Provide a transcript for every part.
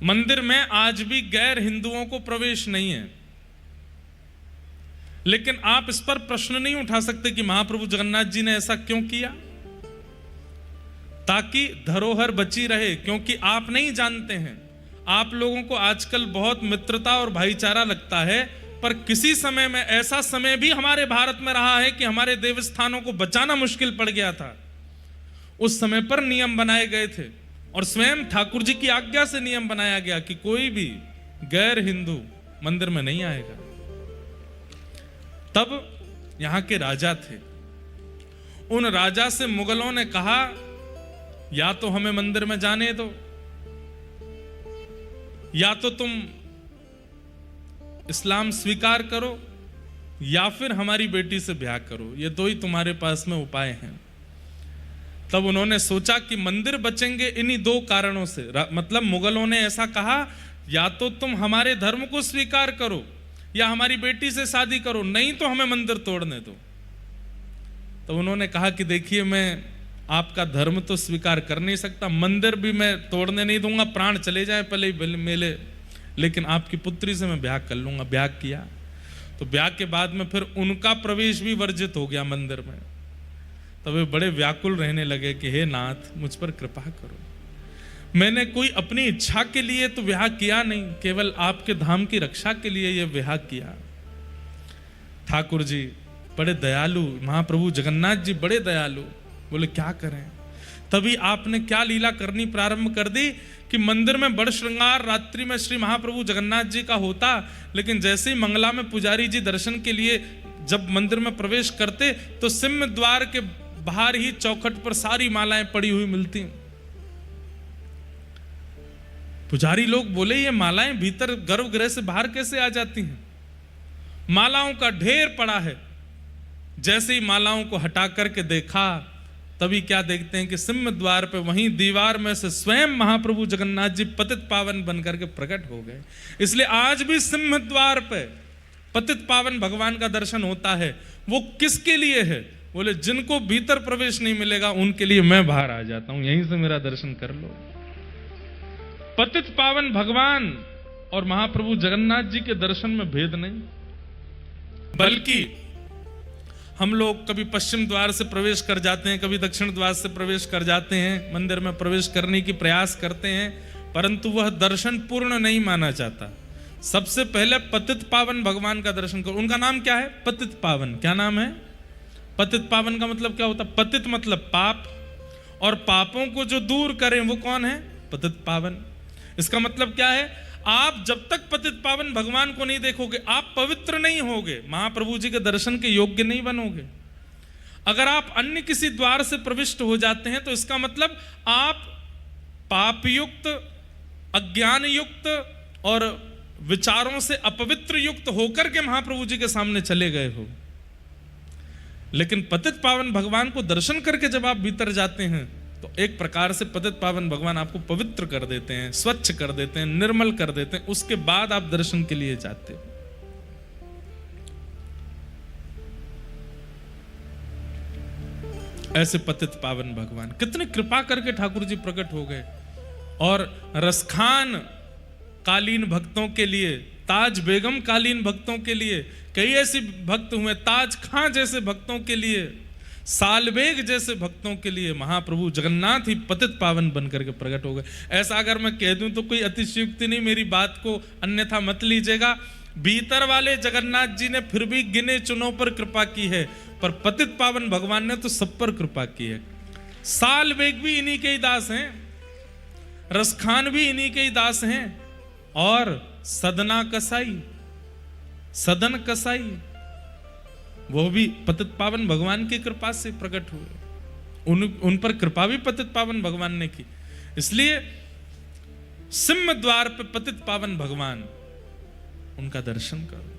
मंदिर में आज भी गैर हिंदुओं को प्रवेश नहीं है, लेकिन आप इस पर प्रश्न नहीं उठा सकते कि महाप्रभु जगन्नाथ जी ने ऐसा क्यों किया, ताकि धरोहर बची रहे। क्योंकि आप नहीं जानते हैं, आप लोगों को आजकल बहुत मित्रता और भाईचारा लगता है, पर किसी समय में ऐसा समय भी हमारे भारत में रहा है कि हमारे देवस्थानों को बचाना मुश्किल पड़ गया था। उस समय पर नियम बनाए गए थे और स्वयं ठाकुर जी की आज्ञा से नियम बनाया गया कि कोई भी गैर हिंदू मंदिर में नहीं आएगा। तब यहां के राजा थे, उन राजा से मुगलों ने कहा या तो हमें मंदिर में जाने दो, या तो तुम इस्लाम स्वीकार करो, या फिर हमारी बेटी से ब्याह करो, ये दो ही तुम्हारे पास में उपाय हैं। तब उन्होंने सोचा कि मंदिर बचेंगे इन्हीं दो कारणों से। मतलब मुगलों ने ऐसा कहा, या तो तुम हमारे धर्म को स्वीकार करो या हमारी बेटी से शादी करो, नहीं तो हमें मंदिर तोड़ने दो। तो उन्होंने कहा कि देखिए, मैं आपका धर्म तो स्वीकार कर नहीं सकता, मंदिर भी मैं तोड़ने नहीं दूंगा, प्राण चले जाए पहले ही मेले, लेकिन आपकी पुत्री से मैं ब्याह कर लूंगा। ब्याह किया, तो ब्याह के बाद में फिर उनका प्रवेश भी वर्जित हो गया मंदिर में। तब वे बड़े व्याकुल रहने लगे कि हे नाथ, मुझ पर कृपा करो, मैंने कोई अपनी इच्छा के लिए तो ब्याह किया नहीं, केवल आपके धाम की रक्षा के लिए यह ब्याह किया। ठाकुर जी बड़े दयालु, महाप्रभु जगन्नाथ जी बड़े दयालु, बोले क्या करें। तभी आपने क्या लीला करनी प्रारंभ कर दी कि मंदिर में बड़ श्रृंगार रात्रि में श्री महाप्रभु जगन्नाथ जी का होता, लेकिन जैसे ही मंगला में पुजारी जी दर्शन के लिए जब मंदिर में प्रवेश करते तो सिंह द्वार के बाहर ही चौखट पर सारी मालाएं पड़ी हुई मिलती। पुजारी लोग बोले ये मालाएं भीतर गर्भगृह से बाहर कैसे आ जाती हैं, मालाओं का ढेर पड़ा है। जैसे ही मालाओं को हटा करके देखा, तभी क्या देखते हैं कि सिंह द्वार पे वहीं दीवार में से स्वयं महाप्रभु जगन्नाथ जी पतित पावन बनकर के प्रकट हो गए। इसलिए आज भी सिंह द्वार पे पतित पावन भगवान का दर्शन होता है। वो किसके लिए है? बोले जिनको भीतर प्रवेश नहीं मिलेगा उनके लिए मैं बाहर आ जाता हूं, यहीं से मेरा दर्शन कर लो। पतित पावन भगवान और महाप्रभु जगन्नाथ जी के दर्शन में भेद नहीं, बल्कि हम लोग कभी पश्चिम द्वार से प्रवेश कर जाते हैं, कभी दक्षिण द्वार से प्रवेश कर जाते हैं, मंदिर में प्रवेश करने की प्रयास करते हैं, परंतु वह दर्शन पूर्ण नहीं माना जाता। सबसे पहले पतित पावन भगवान का दर्शन करो। उनका नाम क्या है? पतित पावन। क्या नाम है? पतित पावन का मतलब क्या होता है? पतित मतलब पाप, और पापों को जो दूर करें वो कौन है? पतित पावन। इसका मतलब क्या है? आप जब तक पतित पावन भगवान को नहीं देखोगे, आप पवित्र नहीं होगे, महाप्रभु जी के दर्शन के योग्य नहीं बनोगे। अगर आप अन्य किसी द्वार से प्रविष्ट हो जाते हैं तो इसका मतलब आप पापयुक्त, अज्ञान युक्त और विचारों से अपवित्र युक्त होकर के महाप्रभु जी के सामने चले गए हो। लेकिन पतित पावन भगवान को दर्शन करके जब आप भीतर जाते हैं तो एक प्रकार से पतित पावन भगवान आपको पवित्र कर देते हैं, स्वच्छ कर देते हैं, निर्मल कर देते हैं। उसके बाद आप दर्शन के लिए जाते हो। ऐसे पतित पावन भगवान कितने कृपा करके ठाकुर जी प्रकट हो गए। और रसखान कालीन भक्तों के लिए, ताज बेगम कालीन भक्तों के लिए कई ऐसे भक्त हुए, ताज खां जैसे भक्तों के लिए, सालबेग जैसे भक्तों के लिए महाप्रभु जगन्नाथ ही पतित पावन बनकर के प्रकट हो गए। ऐसा अगर मैं कह दूं तो कोई अतिशयोक्ति नहीं, मेरी बात को अन्यथा मत लीजिएगा। भीतर वाले जगन्नाथ जी ने फिर भी गिने चुनों पर कृपा की है, पर पतित पावन भगवान ने तो सब पर कृपा की है। सालबेग भी इन्हीं के ही दास हैं, रसखान भी इन्हीं के ही दास हैं, और सदना कसाई, सदन कसाई, वो भी पतित पावन भगवान की कृपा से प्रकट हुए। उन पर कृपा भी पतित पावन भगवान ने की। इसलिए सिंह द्वार पे पतित पावन भगवान, उनका दर्शन करो।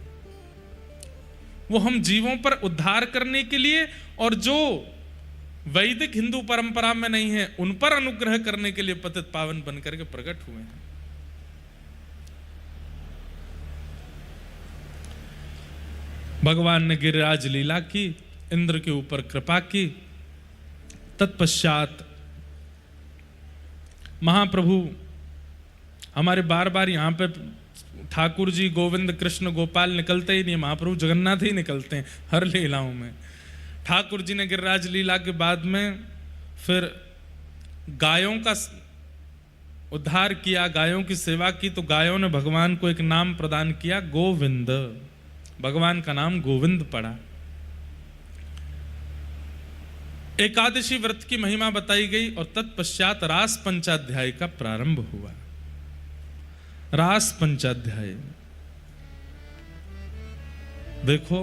वो हम जीवों पर उद्धार करने के लिए, और जो वैदिक हिंदू परंपरा में नहीं है उन पर अनुग्रह करने के लिए पतित पावन बनकर के प्रकट हुए हैं। भगवान ने गिरिराज लीला की, इंद्र के ऊपर कृपा की। तत्पश्चात महाप्रभु हमारे बार बार यहाँ पे ठाकुर जी गोविंद कृष्ण गोपाल निकलते ही नहीं, महाप्रभु जगन्नाथ ही निकलते हैं हर लीलाओं में। ठाकुर जी ने गिरिराज लीला के बाद में फिर गायों का उद्धार किया, गायों की सेवा की, तो गायों ने भगवान को एक नाम प्रदान किया, गोविंद। भगवान का नाम गोविंद पड़ा। एकादशी व्रत की महिमा बताई गई और तत्पश्चात रास पंचाध्याय का प्रारंभ हुआ। रास पंचाध्याय देखो,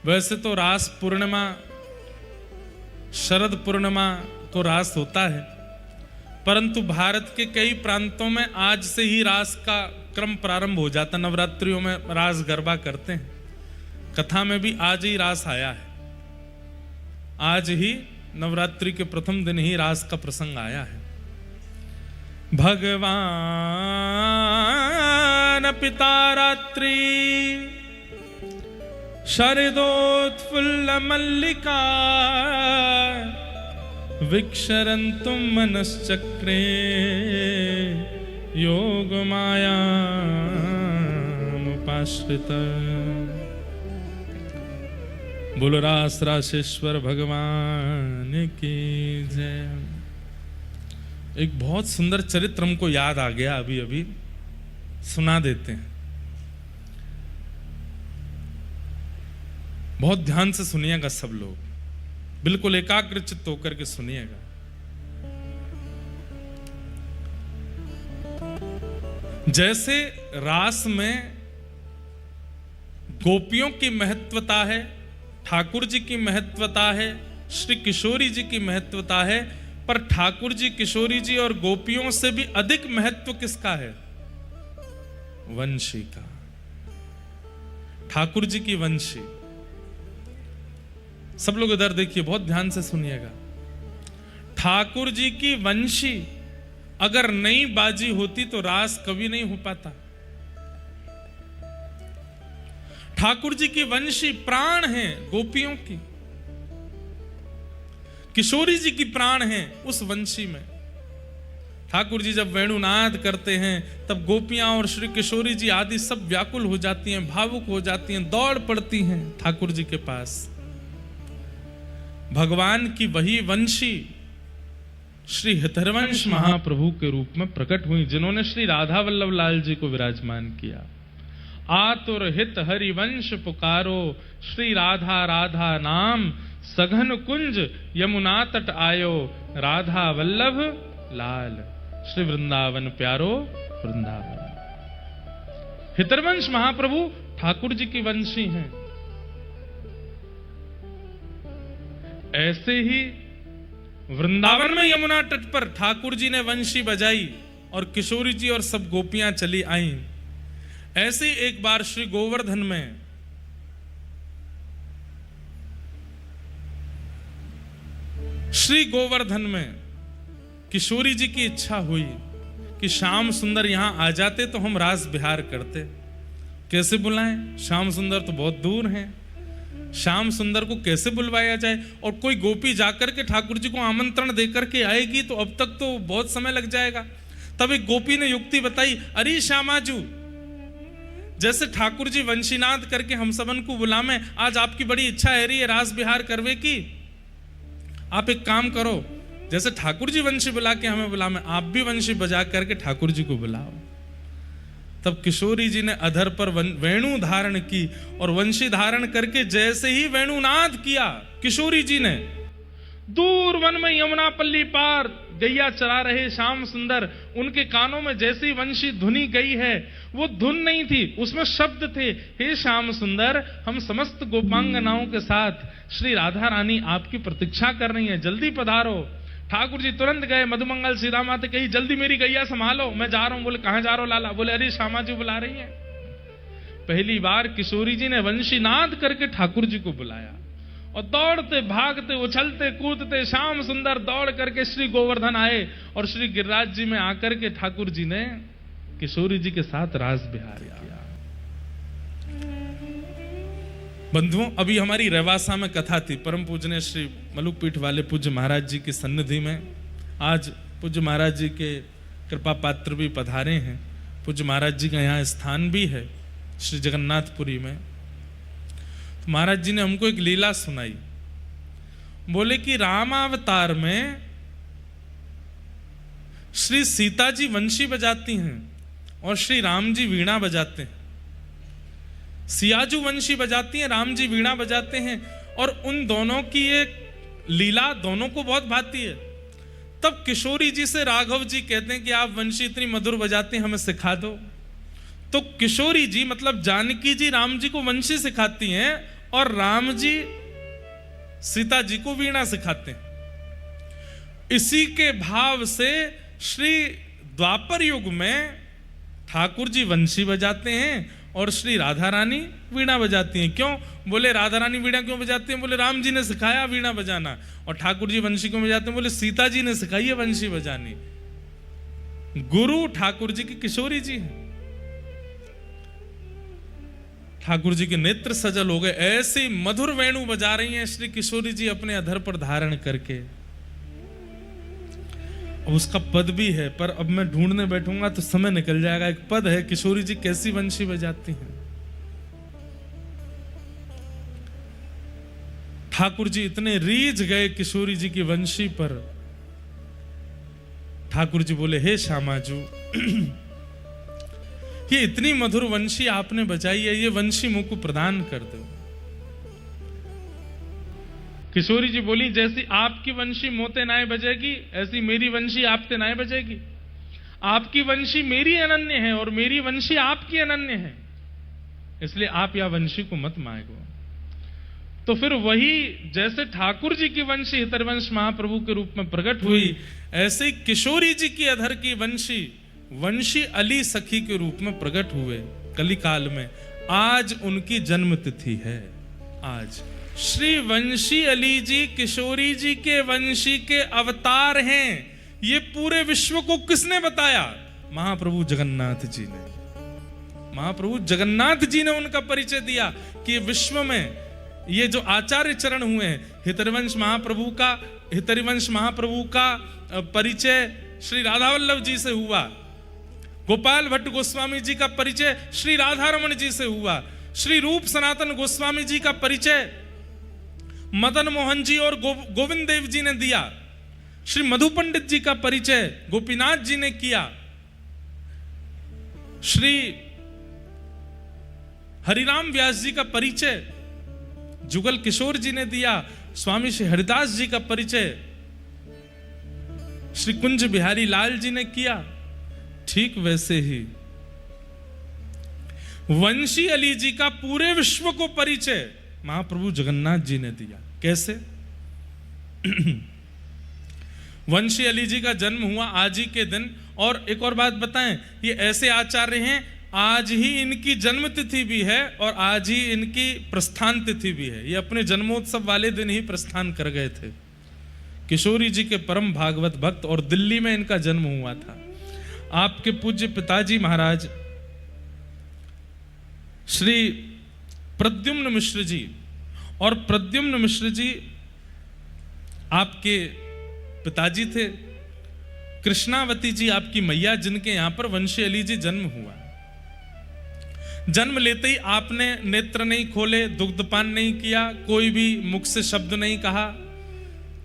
वैसे तो रास पूर्णिमा, शरद पूर्णिमा को रास होता है, परंतु भारत के कई प्रांतों में आज से ही रास का क्रम प्रारंभ हो जाता। नवरात्रियों में रास गरबा करते हैं, कथा में भी आज ही रास आया है। आज ही नवरात्रि के प्रथम दिन ही रास का प्रसंग आया है। भगवान पिता रात्रि शरदोत्फुल्ल मल्लिका विक्षरन्तुं मनश्चक्रे योग मायामुपाश्रिता। बोलो रास रासेश्वर भगवान की जय। एक बहुत सुंदर चरित्र हमको याद आ गया, अभी अभी सुना देते हैं। बहुत ध्यान से सुनिएगा सब लोग, बिल्कुल एकाग्रचित्त होकर के सुनिएगा। जैसे रास में गोपियों की महत्वता है, ठाकुर जी की महत्वता है, श्री किशोरी जी की महत्वता है, पर ठाकुर जी, किशोरी जी और गोपियों से भी अधिक महत्व किसका है? वंशी का। ठाकुर जी की वंशी। सब लोग इधर देखिए, बहुत ध्यान से सुनिएगा। ठाकुर जी की वंशी अगर नई बाजी होती तो रास कभी नहीं हो पाता। ठाकुर जी की वंशी प्राण है गोपियों की, किशोरी जी की प्राण है उस वंशी में। ठाकुर जी जब वेणुनाद करते हैं तब गोपियां और श्री किशोरी जी आदि सब व्याकुल हो जाती हैं, भावुक हो जाती हैं, दौड़ पड़ती हैं ठाकुर जी के पास। भगवान की वही वंशी श्री हितरवंश महाप्रभु के रूप में प्रकट हुई, जिन्होंने श्री राधा वल्लभ लाल जी को विराजमान किया। आतुर हित हरिवंश पुकारो, श्री राधा राधा नाम सघन कुंज यमुना तट आयो, राधा वल्लभ लाल श्री वृंदावन प्यारो वृंदावन। हितरवंश महाप्रभु ठाकुर जी की वंशी हैं। ऐसे ही वृंदावन में यमुना तट पर ठाकुर जी ने वंशी बजाई और किशोरी जी और सब गोपियां चली आईं। ऐसे ही एक बार श्री गोवर्धन में किशोरी जी की इच्छा हुई कि श्याम सुंदर यहां आ जाते तो हम रास विहार करते। कैसे बुलाएं? श्याम सुंदर तो बहुत दूर हैं, श्याम सुंदर को कैसे बुलवाया जाए? और कोई गोपी जाकर के ठाकुर जी को आमंत्रण देकर के आएगी तो अब तक तो बहुत समय लग जाएगा। तब एक गोपी ने युक्ति बताई, अरे श्यामाजू, जैसे ठाकुर जी वंशीनाद करके हम सबन को बुलावे, आज आपकी बड़ी इच्छा है रही है रास विहार करवे की। आप एक काम करो, जैसे ठाकुर जी वंशी बुला के हमें बुलावे, आप भी वंशी बजा करके ठाकुर जी को बुलाओ। तब किशोरी जी ने अधर पर वेणु धारण की और वंशी धारण करके जैसे ही वेणुनाद किया किशोरी जी ने, दूर वन में यमुना पल्ली पार गैया चरा रहे श्याम सुंदर, उनके कानों में जैसी वंशी धुनी गई है, वो धुन नहीं थी, उसमें शब्द थे, हे श्याम सुंदर, हम समस्त गोपांगनाओं के साथ श्री राधा रानी आपकी प्रतीक्षा कर रही हैं, जल्दी पधारो। ठाकुर जी तुरंत गए, मधुमंगल सीधा माते कही, जल्दी मेरी गैया संभालो, मैं जा रहा हूं। बोले कहां जा रहा हो लाला? बोले अरे श्यामा जी बुला रही है। पहली बार किशोरी जी ने वंशीनाद करके ठाकुर जी को बुलाया और दौड़ते भागते उछलते कूदते श्याम सुंदर दौड़ करके श्री गोवर्धन आए और श्री गिरिराज जी में आकर के ठाकुर जी ने किशोरी जी के साथ रास विहार किया। बंधुओं, अभी हमारी रेवासा में कथा थी, परम पूजनीय श्री मलुक पीठ वाले पूज्य महाराज जी की सन्निधि में। आज पूज्य महाराज जी के कृपा पात्र भी पधारे हैं। पूज्य महाराज जी का यहाँ स्थान भी है श्री जगन्नाथपुरी में। तो महाराज जी ने हमको एक लीला सुनाई। बोले कि रामावतार में श्री सीता जी वंशी बजाती हैं और श्री राम जी वीणा बजाते हैं। सियाजू वंशी बजाती हैं, राम जी वीणा बजाते हैं, और उन दोनों की एक लीला दोनों को बहुत भाती है। तब किशोरी जी से राघव जी कहते हैं कि आप वंशी इतनी मधुर बजाते हैं, हमें सिखा दो। तो किशोरी जी मतलब जानकी जी राम जी को वंशी सिखाती हैं और राम जी सीता जी को वीणा सिखाते हैं। इसी के भाव से श्री द्वापर युग में ठाकुर जी वंशी बजाते हैं और श्री राधा रानी वीणा बजाती हैं। क्यों? बोले राधा रानी वीणा क्यों बजाती हैं? बोले राम जी ने सिखाया वीणा बजाना। और ठाकुर जी वंशी क्यों बजाते हैं? बोले सीता जी ने सिखाई है वंशी बजानी। गुरु ठाकुर जी की किशोरी जी हैं। ठाकुर जी के नेत्र सजल हो गए, ऐसी मधुर वेणु बजा रही हैं श्री किशोरी जी अपने अधर पर धारण करके। अब उसका पद भी है, पर अब मैं ढूंढने बैठूंगा तो समय निकल जाएगा। एक पद है, किशोरी जी कैसी वंशी बजाती हैं। ठाकुर जी इतने रीझ गए किशोरी जी की वंशी पर। ठाकुर जी बोले, हे श्यामाजू, ये इतनी मधुर वंशी आपने बजाई है, ये वंशी मुझको प्रदान कर दो। किशोरी जी बोली, जैसी आपकी वंशी मोते नाय बजेगी, ऐसी मेरी वंशी आपते नाय बजेगी। आपकी वंशी मेरी अनन्य है और मेरी वंशी आपकी अनन्य है, इसलिए आप या वंशी को मत मांगो। तो फिर वही जैसे ठाकुर जी की वंशी हितरवंश महाप्रभु के रूप में प्रकट हुई, ऐसे ही किशोरी जी की अधर की वंशी वंशी अली सखी के रूप में प्रकट हुए कलिकाल में। आज उनकी जन्म तिथि है। आज श्री वंशी अली जी किशोरी जी के वंशी के अवतार हैं। ये पूरे विश्व को किसने बताया? महाप्रभु जगन्नाथ जी ने। महाप्रभु जगन्नाथ जी ने उनका परिचय दिया कि विश्व में ये जो आचार्य चरण हुए हैं, हितरवंश महाप्रभु का परिचय श्री राधा वल्लभ जी से हुआ। गोपाल भट्ट गोस्वामी जी का परिचय श्री राधा रमण जी से हुआ। श्री रूप सनातन गोस्वामी जी का परिचय मदन मोहन जी और गोविंद देव जी ने दिया। श्री मधु पंडित जी का परिचय गोपीनाथ जी ने किया। श्री हरिराम व्यास जी का परिचय जुगल किशोर जी ने दिया। स्वामी श्री हरिदास जी का परिचय श्री कुंज बिहारी लाल जी ने किया। ठीक वैसे ही वंशी अली जी का पूरे विश्व को परिचय महाप्रभु जगन्नाथ जी ने दिया। कैसे? वंशी अली जी का जन्म हुआ आज ही के दिन। और एक और बात बताएं, ये ऐसे आचार्य हैं, आज ही इनकी जन्म तिथि भी है और आज ही इनकी प्रस्थान तिथि भी है। ये अपने जन्मोत्सव वाले दिन ही प्रस्थान कर गए थे। किशोरी जी के परम भागवत भक्त, और दिल्ली में इनका जन्म हुआ था। आपके पूज्य पिताजी महाराज श्री प्रद्युम्न मिश्र जी, और प्रद्युम्न मिश्र जी आपके पिताजी थे। कृष्णावती जी आपकी मैया, जिनके यहां पर वंशी अली जी जन्म हुआ। जन्म लेते ही आपने नेत्र नहीं खोले, दुग्धपान नहीं किया, कोई भी मुख से शब्द नहीं कहा।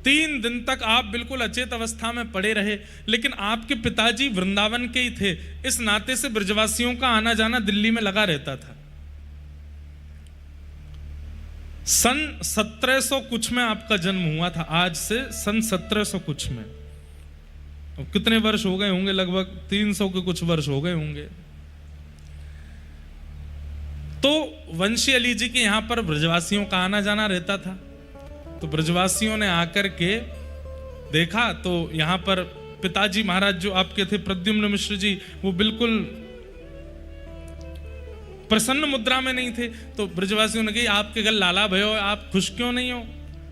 3 दिन तक आप बिल्कुल अचेत अवस्था में पड़े रहे। लेकिन आपके पिताजी वृंदावन के ही थे, इस नाते से ब्रजवासियों का आना जाना दिल्ली में लगा रहता था। सन 1700 कुछ में आपका जन्म हुआ था। आज से सन 1700 कुछ में। अब कितने वर्ष हो गए होंगे? लगभग 300 के कुछ वर्ष हो गए होंगे। तो वंशी अली जी के यहां पर ब्रजवासियों का आना जाना रहता था। तो ब्रजवासियों ने आकर के देखा तो यहां पर पिताजी महाराज जो आपके थे प्रद्युम्न मिश्र जी, वो बिल्कुल प्रसन्न मुद्रा में नहीं थे। तो ब्रजवासियों ने कही, आपके गल लाला भयो, आप खुश क्यों नहीं हो?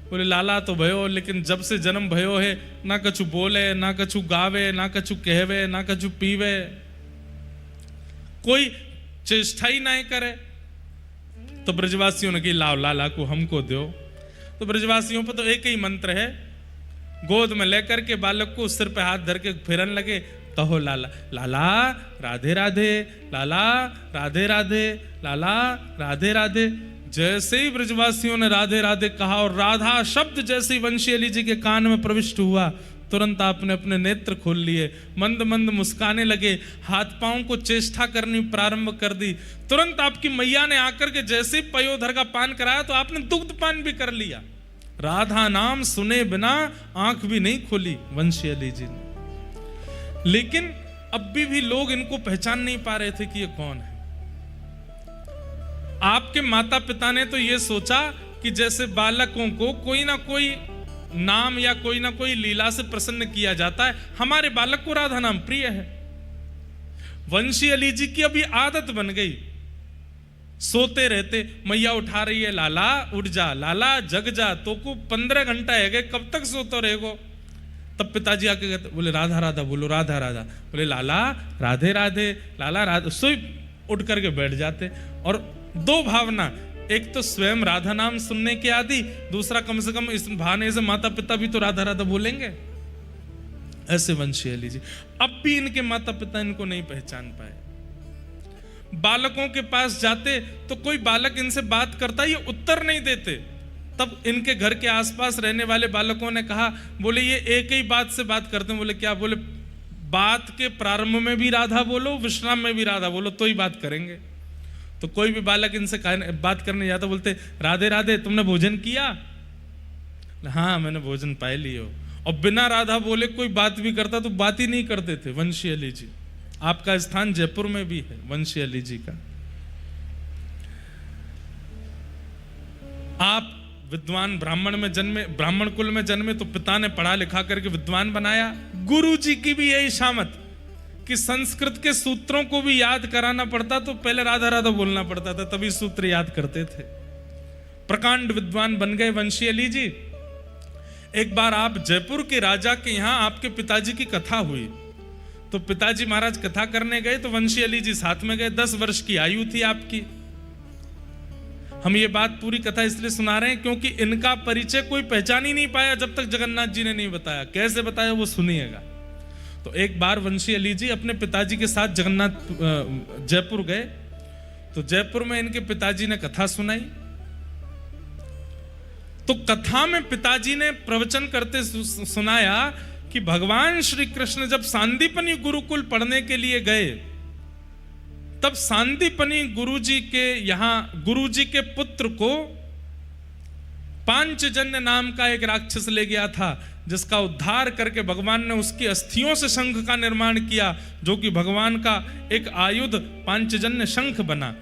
बोले, लाला तो भयो, लेकिन जब से जन्म भयो है ना कछु बोले, ना कछु गावे, ना कछु कहवे, ना कछु पीवे, कोई चेष्टा ही नहीं करे। तो ब्रजवासियों ने कही, लाओ लाला को हमको दो। तो ब्रजवासियों पर तो एक ही मंत्र है, गोद में लेकर के बालक को सिर पे हाथ धर के फेरन लगे, तो लाला लाला राधे राधे, लाला राधे राधे, लाला राधे राधे। जैसे ही ब्रजवासियों ने राधे राधे कहा और राधा शब्द जैसे ही वंशी अली जी के कान में प्रविष्ट हुआ, तुरंत आपने अपने नेत्र खोल लिए, मंद मंद मुस्काने लगे, हाथ पांव को चेष्टा करनी प्रारंभ कर दी। तुरंत आपकी मैया ने आकर के जैसे ही पयोधर का पान कराया तो आपने दुग्ध पान भी कर लिया। राधा नाम सुने बिना आंख भी नहीं खोली वंशी अली जी ने। लेकिन अब भी लोग इनको पहचान नहीं पा रहे थे कि ये कौन है। आपके माता पिता ने तो ये सोचा कि जैसे बालकों को कोई ना कोई नाम या कोई ना कोई लीला से प्रसन्न किया जाता है, हमारे बालक को राधा नाम प्रिय है। वंशी अली जी की अभी आदत बन गई, सोते रहते, मैया उठा रही है, लाला उठ जा, लाला जग जा, तो को 15 घंटा है गए, कब तक सोते रहेगो। तब पिताजी आके कहते, बोले राधा राधा बोलो, राधा राधा, बोले लाला राधे राधे, लाला राधे, सोई उठ करके बैठ जाते। और दो भावना, एक तो स्वयं राधा नाम सुनने के आदि, दूसरा कम से कम इस बहाने से माता पिता भी तो राधा राधा बोलेंगे। ऐसे वंशी अली जी। अब भी इनके माता पिता इनको नहीं पहचान पाए। बालकों के पास जाते तो कोई बालक इनसे बात करता, ये उत्तर नहीं देते। तब इनके घर के आसपास रहने वाले बालकों ने कहा, बोले ये एक ही बात से बात करते हैं। बोले क्या? बोले बात के प्रारंभ में भी राधा बोलो, विश्राम में भी राधा बोलो, तो ही बात करेंगे। तो कोई भी बालक इनसे बात करने जाता, बोलते राधे राधे, तुमने भोजन किया? हाँ मैंने भोजन पाए लियो। और बिना राधा बोले कोई बात भी करता तो बात ही नहीं करते थे वंशी अली जी। आपका स्थान जयपुर में भी है वंशी अली जी का। आप विद्वान ब्राह्मण में जन्मे, ब्राह्मण कुल में जन्मे, तो पिता ने पढ़ा लिखा करके विद्वान बनाया। गुरु जी की भी यही शामत कि संस्कृत के सूत्रों को भी याद कराना पड़ता तो पहले राधा राधा बोलना पड़ता था, तभी सूत्र याद करते थे। प्रकांड विद्वान बन गए वंशी अली जी। एक बार आप जयपुर के राजा के यहां आपके पिताजी की कथा हुई, तो पिताजी महाराज कथा करने गए तो वंशी अली जी साथ में गए। 10 वर्ष की आयु थी आपकी। हम ये बात पूरी कथा इसलिए सुना रहे हैं क्योंकि इनका परिचय कोई पहचान ही नहीं पाया जब तक जगन्नाथ जी ने नहीं बताया। कैसे बताया वो सुनिएगा। तो एक बार वंशी अली जी अपने पिताजी के साथ जगन्नाथ जयपुर गए, तो जयपुर में इनके पिताजी ने कथा सुनाई। तो कथा में पिताजी ने प्रवचन करते सुनाया कि भगवान श्री कृष्ण जब सांदीपनी गुरुकुल पढ़ने के लिए गए, तब सांदीपनी गुरुजी के यहां गुरुजी के पुत्र को पांचजन्य नाम का एक राक्षस ले गया था, जिसका उद्धार करके भगवान ने उसकी अस्थियों से शंख का निर्माण किया, जो कि भगवान का एक आयुध पांचजन्य शंख बना।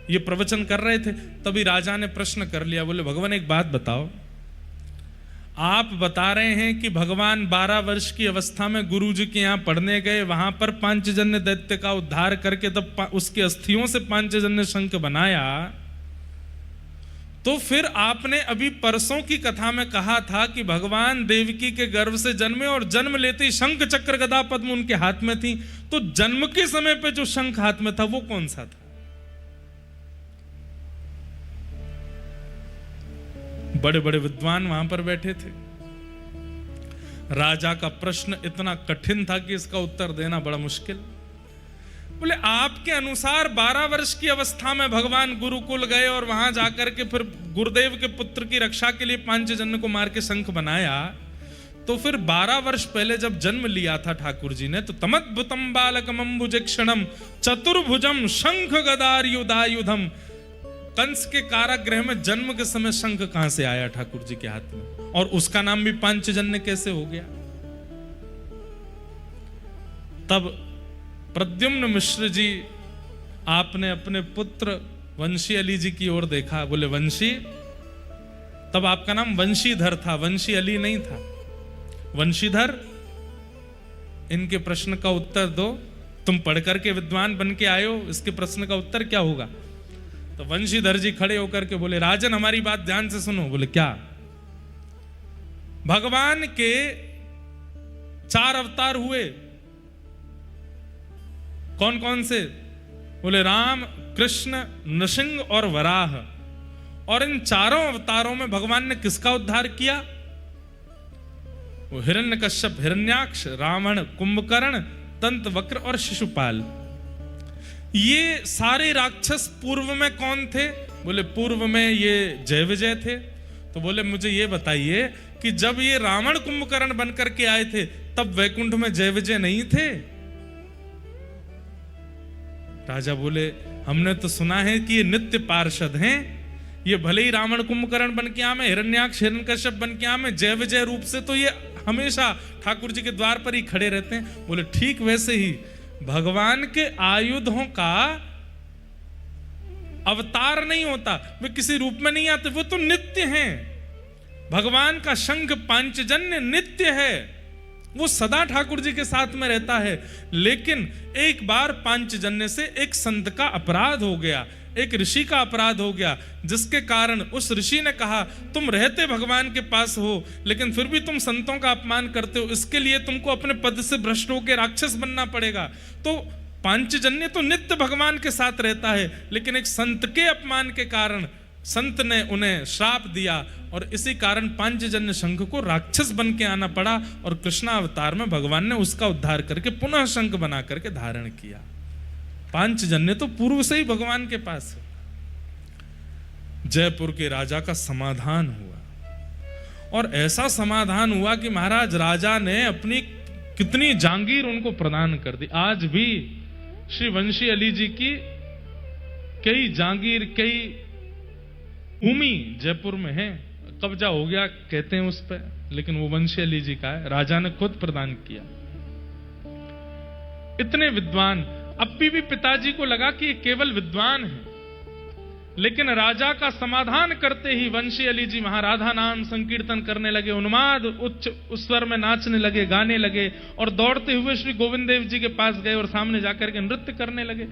ये प्रवचन कर रहे थे, तभी राजा ने प्रश्न कर लिया। बोले भगवान एक बात बताओ, आप बता रहे हैं कि भगवान 12 वर्ष की अवस्था में गुरु जी के यहाँ पढ़ने गए, वहां पर पांचजन्य दैत्य का उद्धार करके तब उसकी अस्थियों से पांचजन्य शंख बनाया, तो फिर आपने अभी परसों की कथा में कहा था कि भगवान देवकी के गर्भ से जन्मे और जन्म लेते ही शंख चक्र गदा पद्म उनके हाथ में थी, तो जन्म के समय पे जो शंख हाथ में था वो कौन सा था? बड़े बड़े विद्वान वहां पर बैठे थे। राजा का प्रश्न इतना कठिन था कि इसका उत्तर देना बड़ा मुश्किल। बोले आपके अनुसार 12 वर्ष की अवस्था में भगवान गुरुकुल गए और वहां जाकर के फिर गुरुदेव के पुत्र की रक्षा के लिए पांचजन्य को मार के शंख बनाया, तो फिर 12 वर्ष पहले जब जन्म लिया था ठाकुर जी ने, तो तमद्भुतम बालकम अम्बुजक्षणम चतुर्भुजम शंख गदायुधायुधम, कंस के कारागृह में जन्म के समय शंख कहां से आया ठाकुर जी के हाथ में, और उसका नाम भी पांचजन्य कैसे हो गया? तब प्रद्युम्न मिश्र जी, आपने अपने पुत्र वंशी अली जी की ओर देखा। बोले वंशी, तब आपका नाम वंशीधर था, वंशी अली नहीं था, वंशीधर। इनके प्रश्न का उत्तर दो, तुम पढ़ करके विद्वान बन के आए हो, इसके प्रश्न का उत्तर क्या होगा? तो वंशीधर जी खड़े होकर के बोले राजन हमारी बात ध्यान से सुनो। बोले क्या? भगवान के 4 अवतार हुए, कौन कौन से? बोले राम, कृष्ण, नृसिंह और वराह। और इन चारों अवतारों में भगवान ने किसका उद्धार किया? वो हिरण्यकश्यप, हिरण्याक्ष, रावण, कुंभकर्ण, दंतवक्र और शिशुपाल, ये सारे राक्षस पूर्व में कौन थे? बोले पूर्व में ये जय विजय थे। तो बोले मुझे ये बताइए कि जब ये रावण कुंभकर्ण बनकर के आए थे तब वैकुंठ में जय विजय नहीं थे? राजा बोले हमने तो सुना है कि ये नित्य पार्षद हैं, ये भले ही रावण कुंभकर्ण बन के आमे, हिरण्याक्ष हिरण्यकश्यप बन के आमे, जय विजय रूप से तो ये हमेशा ठाकुर जी के द्वार पर ही खड़े रहते हैं। बोले ठीक वैसे ही भगवान के आयुधों का अवतार नहीं होता, वे किसी रूप में नहीं आते, वो तो नित्य हैं। भगवान का शंख पांचजन्य नित्य है, वो सदा ठाकुर जी के साथ में रहता है। लेकिन एक बार पांचजन्य से एक संत का अपराध हो गया, एक ऋषि का अपराध हो गया, जिसके कारण उस ऋषि ने कहा तुम रहते भगवान के पास हो लेकिन फिर भी तुम संतों का अपमान करते हो, इसके लिए तुमको अपने पद से भ्रष्ट होकर राक्षस बनना पड़ेगा। तो पांचजन्य तो नित्य भगवान के साथ रहता है, लेकिन एक संत के अपमान के कारण संत ने उन्हें श्राप दिया और इसी कारण पांचजन्य शंख को राक्षस बन के आना पड़ा और कृष्णावतार में भगवान ने उसका उद्धार करके पुनः शंख बना करके धारण किया। पांचजन्य तो पूर्व से ही भगवान के पास है। जयपुर के राजा का समाधान हुआ और ऐसा समाधान हुआ कि महाराज राजा ने अपनी कितनी जागीर उनको प्रदान कर दी। आज भी श्री वंशी अली जी की कई जागीर, कई भूमि जयपुर में है, कब्जा हो गया कहते हैं उस पे, लेकिन वो वंशी अली जी का है, राजा ने खुद प्रदान किया। इतने विद्वान, अब भी पिताजी को लगा कि ये केवल विद्वान है, लेकिन राजा का समाधान करते ही वंशी अली जी महाराधा नाम संकीर्तन करने लगे, उन्माद उच्च स्वर में नाचने लगे, गाने लगे और दौड़ते हुए श्री गोविंद देव जी के पास गए और सामने जाकर के नृत्य करने लगे।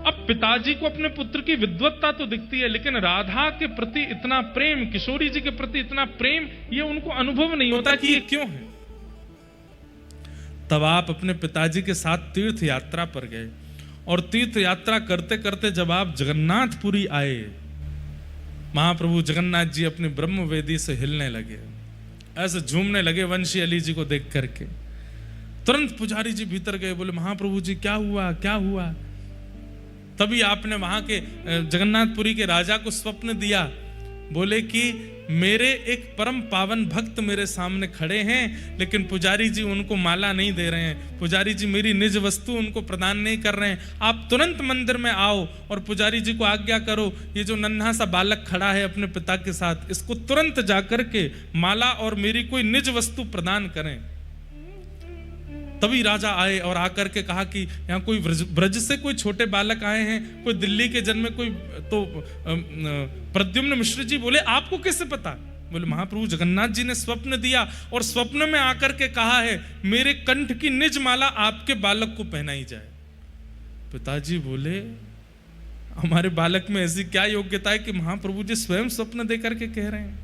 अब पिताजी को अपने पुत्र की विद्वत्ता तो दिखती है, लेकिन राधा के प्रति इतना प्रेम, किशोरी जी के प्रति इतना प्रेम, ये उनको अनुभव नहीं होता कि ये क्यों है। तब आप अपने पिताजी के साथ तीर्थ यात्रा पर गए और तीर्थ यात्रा करते करते जब आप जगन्नाथपुरी आए, महाप्रभु जगन्नाथ जी अपनी ब्रह्म वेदी से हिलने लगे, ऐसे झूमने लगे वंशी अली जी को देख करके। तुरंत पुजारी जी भीतर गए, बोले महाप्रभु जी क्या हुआ, क्या हुआ? तभी आपने वहां के जगन्नाथपुरी के राजा को स्वप्न दिया, बोले कि मेरे एक परम पावन भक्त मेरे सामने खड़े हैं, लेकिन पुजारी जी उनको माला नहीं दे रहे हैं, पुजारी जी मेरी निज वस्तु उनको प्रदान नहीं कर रहे हैं, आप तुरंत मंदिर में आओ और पुजारी जी को आज्ञा करो, ये जो नन्हा सा बालक खड़ा है अपने पिता के साथ, इसको तुरंत जाकर के माला और मेरी कोई निज वस्तु प्रदान करें। तभी राजा आए और आकर के कहा कि यहाँ कोई ब्रज से कोई छोटे बालक आए हैं, कोई दिल्ली के जन्मे कोई, तो प्रद्युम्न मिश्र जी बोले आपको कैसे पता? बोले महाप्रभु जगन्नाथ जी ने स्वप्न दिया और स्वप्न में आकर के कहा है मेरे कंठ की निज माला आपके बालक को पहनाई जाए। पिताजी बोले हमारे बालक में ऐसी क्या योग्यता है कि महाप्रभु जी स्वयं स्वप्न देकर के कह रहे हैं?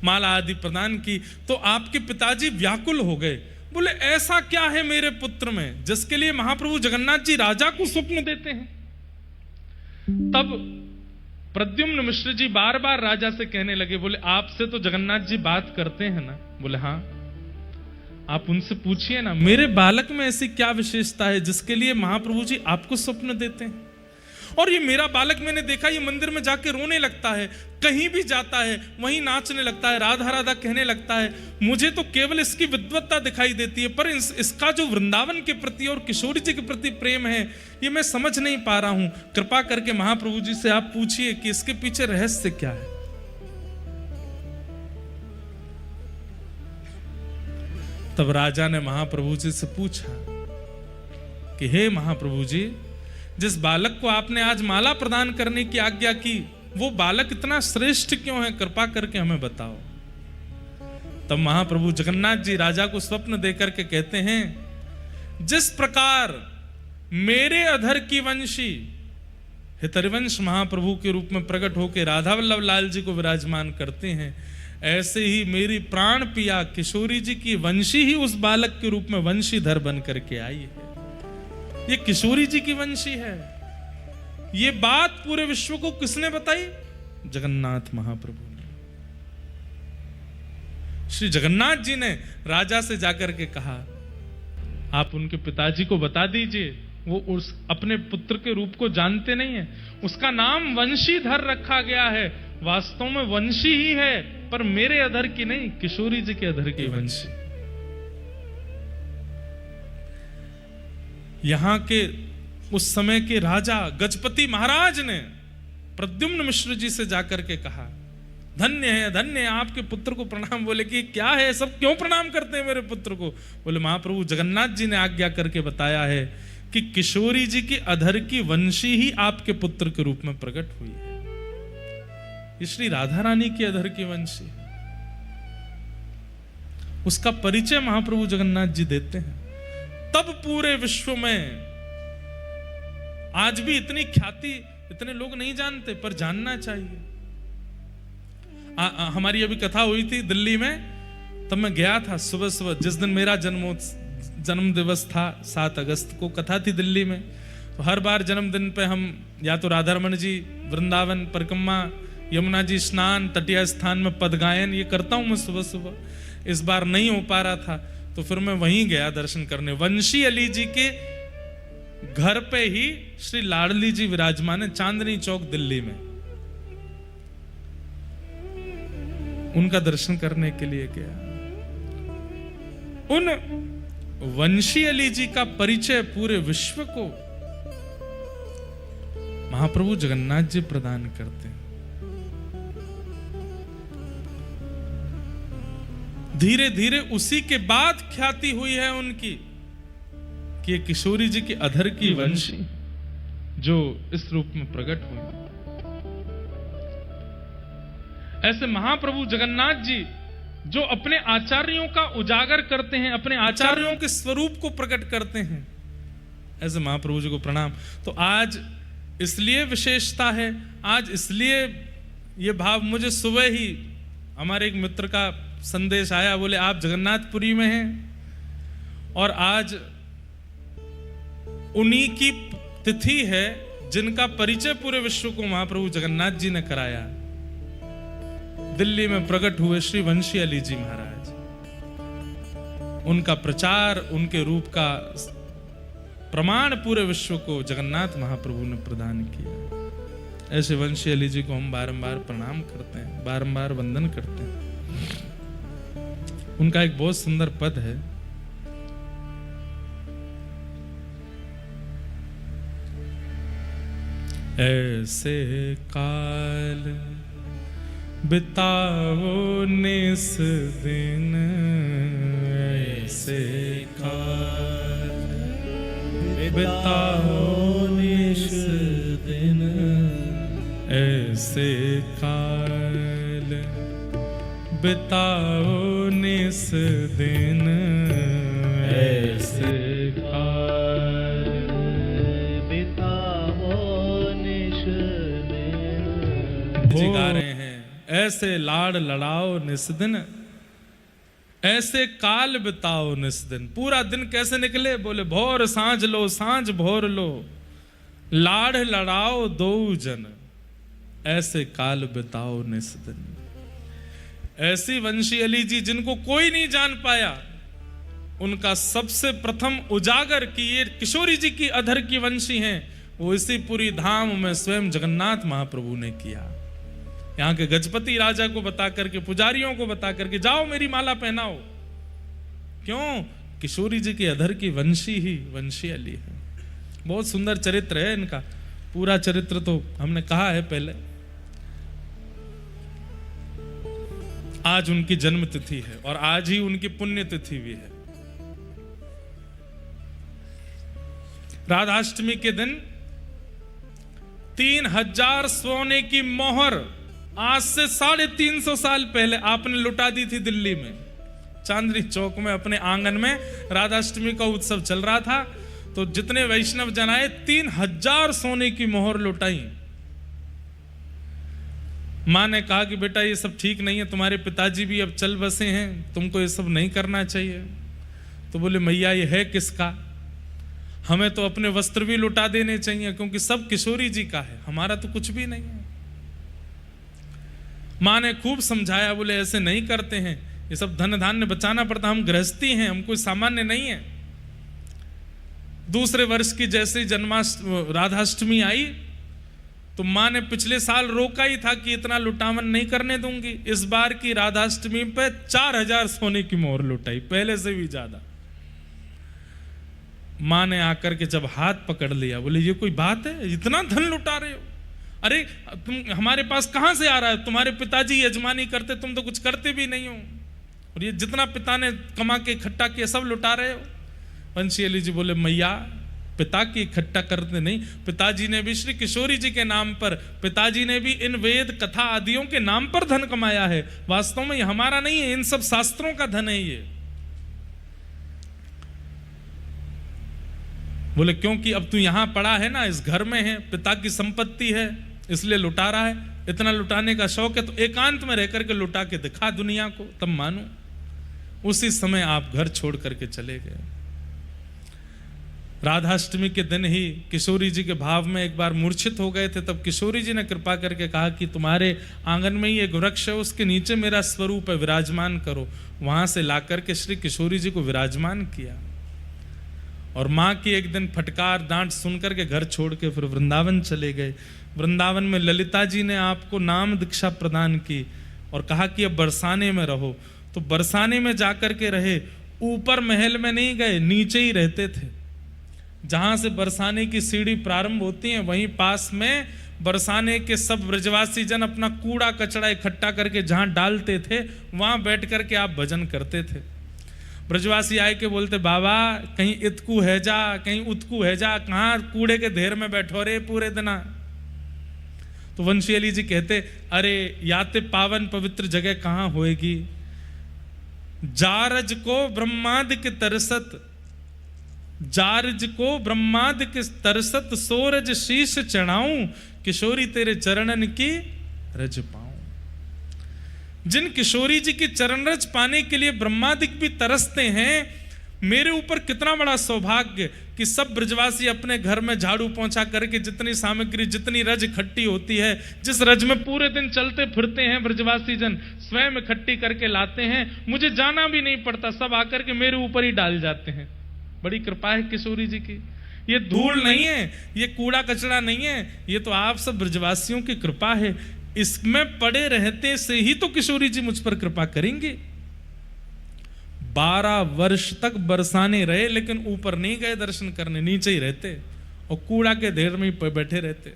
माला आदि प्रदान की तो आपके पिताजी व्याकुल हो गए, बोले ऐसा क्या है मेरे पुत्र में जिसके लिए महाप्रभु जगन्नाथ जी राजा को स्वप्न देते हैं? तब प्रद्युम्न मिश्र जी बार बार राजा से कहने लगे, बोले आपसे तो जगन्नाथ जी बात करते हैं ना? बोले हाँ, आप उनसे पूछिए ना मेरे बालक में ऐसी क्या विशेषता है जिसके लिए महाप्रभु जी आपको स्वप्न देते हैं। और ये मेरा बालक मैंने देखा ये मंदिर में जाके रोने लगता है, कहीं भी जाता है वहीं नाचने लगता है, राधा राधा कहने लगता है, मुझे तो केवल इसकी विद्वत्ता दिखाई देती है, पर इसका जो वृंदावन के प्रति और किशोरी जी के प्रति प्रेम है ये मैं समझ नहीं पा रहा हूं। कृपा करके महाप्रभु जी से आप पूछिए कि इसके पीछे रहस्य क्या है। तब राजा ने महाप्रभु जी से पूछा कि हे महाप्रभु जी, जिस बालक को आपने आज माला प्रदान करने की आज्ञा की वो बालक इतना श्रेष्ठ क्यों है, कृपा करके हमें बताओ। तब महाप्रभु जगन्नाथ जी राजा को स्वप्न देकर के कहते हैं, जिस प्रकार मेरे अधर की वंशी हितरिवंश महाप्रभु के रूप में प्रकट होकर राधा वल्लभ लाल जी को विराजमान करते हैं, ऐसे ही मेरी प्राण पिया किशोरी जी की वंशी ही उस बालक के रूप में वंशीधर बन करके आई है। ये किशोरी जी की वंशी है। ये बात पूरे विश्व को किसने बताई? जगन्नाथ महाप्रभु ने। श्री जगन्नाथ जी ने राजा से जाकर के कहा, आप उनके पिताजी को बता दीजिए, वो उस अपने पुत्र के रूप को जानते नहीं है। उसका नाम वंशीधर रखा गया है, वास्तव में वंशी ही है, पर मेरे अधर की नहीं, किशोरी जी के अधर की वंशी। यहां के उस समय के राजा गजपति महाराज ने प्रद्युम्न मिश्र जी से जाकर के कहा, धन्य है आपके पुत्र को प्रणाम। बोले कि क्या है, सब क्यों प्रणाम करते हैं मेरे पुत्र को? बोले महाप्रभु जगन्नाथ जी ने आज्ञा करके बताया है कि किशोरी जी की अधर की वंशी ही आपके पुत्र के रूप में प्रकट हुई है। ये श्री राधा रानी की अधर की वंशी, उसका परिचय महाप्रभु जगन्नाथ जी देते हैं। तब पूरे विश्व में आज भी इतनी ख्याति इतने लोग नहीं जानते, पर जानना चाहिए। हमारी अभी कथा हुई थी दिल्ली में, तब मैं गया था सुबह सुबह, जिस दिन मेरा जन्म दिवस था 7 अगस्त को कथा थी दिल्ली में। तो हर बार जन्मदिन पे हम या तो राधा रमन जी वृंदावन परिक्रमा, यमुना जी स्नान, तटीय स्थान में पद गायन, ये करता हूं मैं सुबह सुबह। इस बार नहीं हो पा रहा था तो फिर मैं वहीं गया दर्शन करने। वंशी अली जी के घर पे ही श्री लाडली जी विराजमान है, चांदनी चौक दिल्ली में। उनका दर्शन करने के लिए गया। उन वंशी अली जी का परिचय पूरे विश्व को महाप्रभु जगन्नाथ जी प्रदान करते हैं। धीरे धीरे उसी के बाद ख्याति हुई है उनकी कि ये किशोरी जी की अधर की वंशी जो इस रूप में प्रकट हुई। ऐसे महाप्रभु जगन्नाथ जी जो अपने आचार्यों का उजागर करते हैं, अपने आचार्यों के स्वरूप को प्रकट करते हैं, ऐसे महाप्रभु जी को प्रणाम। तो आज इसलिए विशेषता है, आज इसलिए ये भाव, मुझे सुबह ही हमारे एक मित्र का संदेश आया, बोले आप जगन्नाथपुरी में हैं और आज उन्हीं की तिथि है जिनका परिचय पूरे विश्व को महाप्रभु जगन्नाथ जी ने कराया। दिल्ली में प्रकट हुए श्री वंशी अली जी महाराज, उनका प्रचार, उनके रूप का प्रमाण पूरे विश्व को जगन्नाथ महाप्रभु ने प्रदान किया। ऐसे वंशी अली जी को हम बारंबार प्रणाम करते हैं, बारंबार वंदन करते हैं। उनका एक बहुत सुंदर पद है, ऐसे काल बिताओ निस दिन, ऐसे काल बिताओ निस दिन, ऐसे काल बिताओ निस दिन, ऐसे काल बिताओ निस दिन। जी गा रहे हैं, ऐसे लाड़ लड़ाओ निस दिन, ऐसे काल बिताओ निस दिन। पूरा दिन कैसे निकले? बोले भोर सांझ लो, सांझ भोर लो, लाड़ लड़ाओ दो जन, ऐसे काल बिताओ निस दिन। ऐसी वंशी अली जी जिनको कोई नहीं जान पाया, उनका सबसे प्रथम उजागर कि ये किशोरी जी की अधर की वंशी हैं, वो इसी पूरी धाम में स्वयं जगन्नाथ महाप्रभु ने किया। यहाँ के गजपति राजा को बता करके, पुजारियों को बता करके, जाओ मेरी माला पहनाओ। क्यों? किशोरी जी की अधर की वंशी ही वंशी अली है। बहुत सुंदर चरित्र है इनका, पूरा चरित्र तो हमने कहा है पहले। आज उनकी जन्म तिथि है और आज ही उनकी पुण्य तिथि भी है। राधाष्टमी के दिन 3000 सोने की मोहर आज से 350 साल पहले आपने लुटा दी थी दिल्ली में, चांदनी चौक में अपने आंगन में। राधाष्टमी का उत्सव चल रहा था तो जितने वैष्णव जन आए 3000 सोने की मोहर लुटाई। माँ ने कहा कि बेटा ये सब ठीक नहीं है, तुम्हारे पिताजी भी अब चल बसे हैं, तुमको ये सब नहीं करना चाहिए। तो बोले मैया ये है किसका? हमें तो अपने वस्त्र भी लुटा देने चाहिए क्योंकि सब किशोरी जी का है, हमारा तो कुछ भी नहीं है। माँ ने खूब समझाया, बोले ऐसे नहीं करते हैं, ये सब धन धान्य बचाना पड़ता, हम गृहस्थी हैं, हम कोई सामान्य नहीं है। दूसरे वर्ष की जैसे राधाष्टमी आई तो माँ ने पिछले साल रोका ही था कि इतना लुटावन नहीं करने दूंगी। इस बार की राधाष्टमी पे 4000 सोने की मोहर लुटाई, पहले से भी ज्यादा। माँ ने आकर के जब हाथ पकड़ लिया, बोले ये कोई बात है, इतना धन लुटा रहे हो? अरे तुम हमारे पास कहां से आ रहा है? तुम्हारे पिताजी यजमानी करते, तुम तो कुछ करते भी नहीं हो, और ये जितना पिता ने कमा के इकट्ठा किया सब लुटा रहे हो। पंचेली जी बोले मैया, पिता की इकट्ठा करते नहीं, पिताजी ने भी श्री किशोरी जी के नाम पर, पिताजी ने भी इन वेद कथा आदियों के नाम पर धन कमाया है। वास्तव में ये हमारा नहीं है, इन सब शास्त्रों का धन है ये। बोले क्योंकि अब तू यहां पड़ा है ना, इस घर में है, पिता की संपत्ति है, इसलिए लुटा रहा है। इतना लुटाने का शौक है तो एकांत में रह करके लुटा के दिखा दुनिया को, तब मानू। उसी समय आप घर छोड़ करके चले गए। राधाष्टमी के दिन ही किशोरी जी के भाव में एक बार मूर्छित हो गए थे, तब किशोरी जी ने कृपा करके कहा कि तुम्हारे आंगन में ही एक वृक्ष है, उसके नीचे मेरा स्वरूप है, विराजमान करो। वहां से लाकर के श्री किशोरी जी को विराजमान किया। और माँ की एक दिन फटकार डांट सुनकर के घर छोड़ के फिर वृंदावन चले गए। वृंदावन में ललिता जी ने आपको नाम दीक्षा प्रदान की और कहा कि अब बरसाने में रहो। तो बरसाने में जाकर के रहे, ऊपर महल में नहीं गए, नीचे ही रहते थे। जहां से बरसाने की सीढ़ी प्रारंभ होती है वहीं पास में बरसाने के सब ब्रजवासी जन अपना कूड़ा कचड़ा इकट्ठा करके जहां डालते थे वहां बैठ करके आप भजन करते थे। ब्रजवासी आए के बोलते बाबा कहीं इतकू है जा, कहीं उतकू है जा, कहाँ कूड़े के ढेर में बैठो रे पूरे दिना। तो वंशीली जी कहते अरे याते पावन पवित्र जगह कहाँ होएगी, जारज को ब्रह्मादि के तरसत, जारज को ब्रह्मादि के तरसत, सोरज शीश चढ़ाऊं, किशोरी तेरे चरणन की रज पाऊं। जिन किशोरी जी की चरण रज पाने के लिए ब्रह्मादिक भी तरसते हैं, मेरे ऊपर कितना बड़ा सौभाग्य कि सब ब्रजवासी अपने घर में झाड़ू पोंछा करके जितनी सामग्री, जितनी रज इकट्ठी होती है, जिस रज में पूरे दिन चलते फिरते हैं ब्रजवासी जन, स्वयं इकट्ठी करके लाते हैं। मुझे जाना भी नहीं पड़ता, सब आकर के मेरे ऊपर ही डाल जाते हैं। बड़ी कृपा है किशोरी जी की। ये धूल नहीं है, ये कूड़ा कचड़ा नहीं है, ये तो आप सब ब्रजवासियों की कृपा है। इसमें पड़े रहते से ही तो किशोरी जी मुझ पर कृपा करेंगे। 12 वर्ष तक बरसाने रहे लेकिन ऊपर नहीं गए दर्शन करने, नीचे ही रहते और कूड़ा के ढेर में ही बैठे रहते।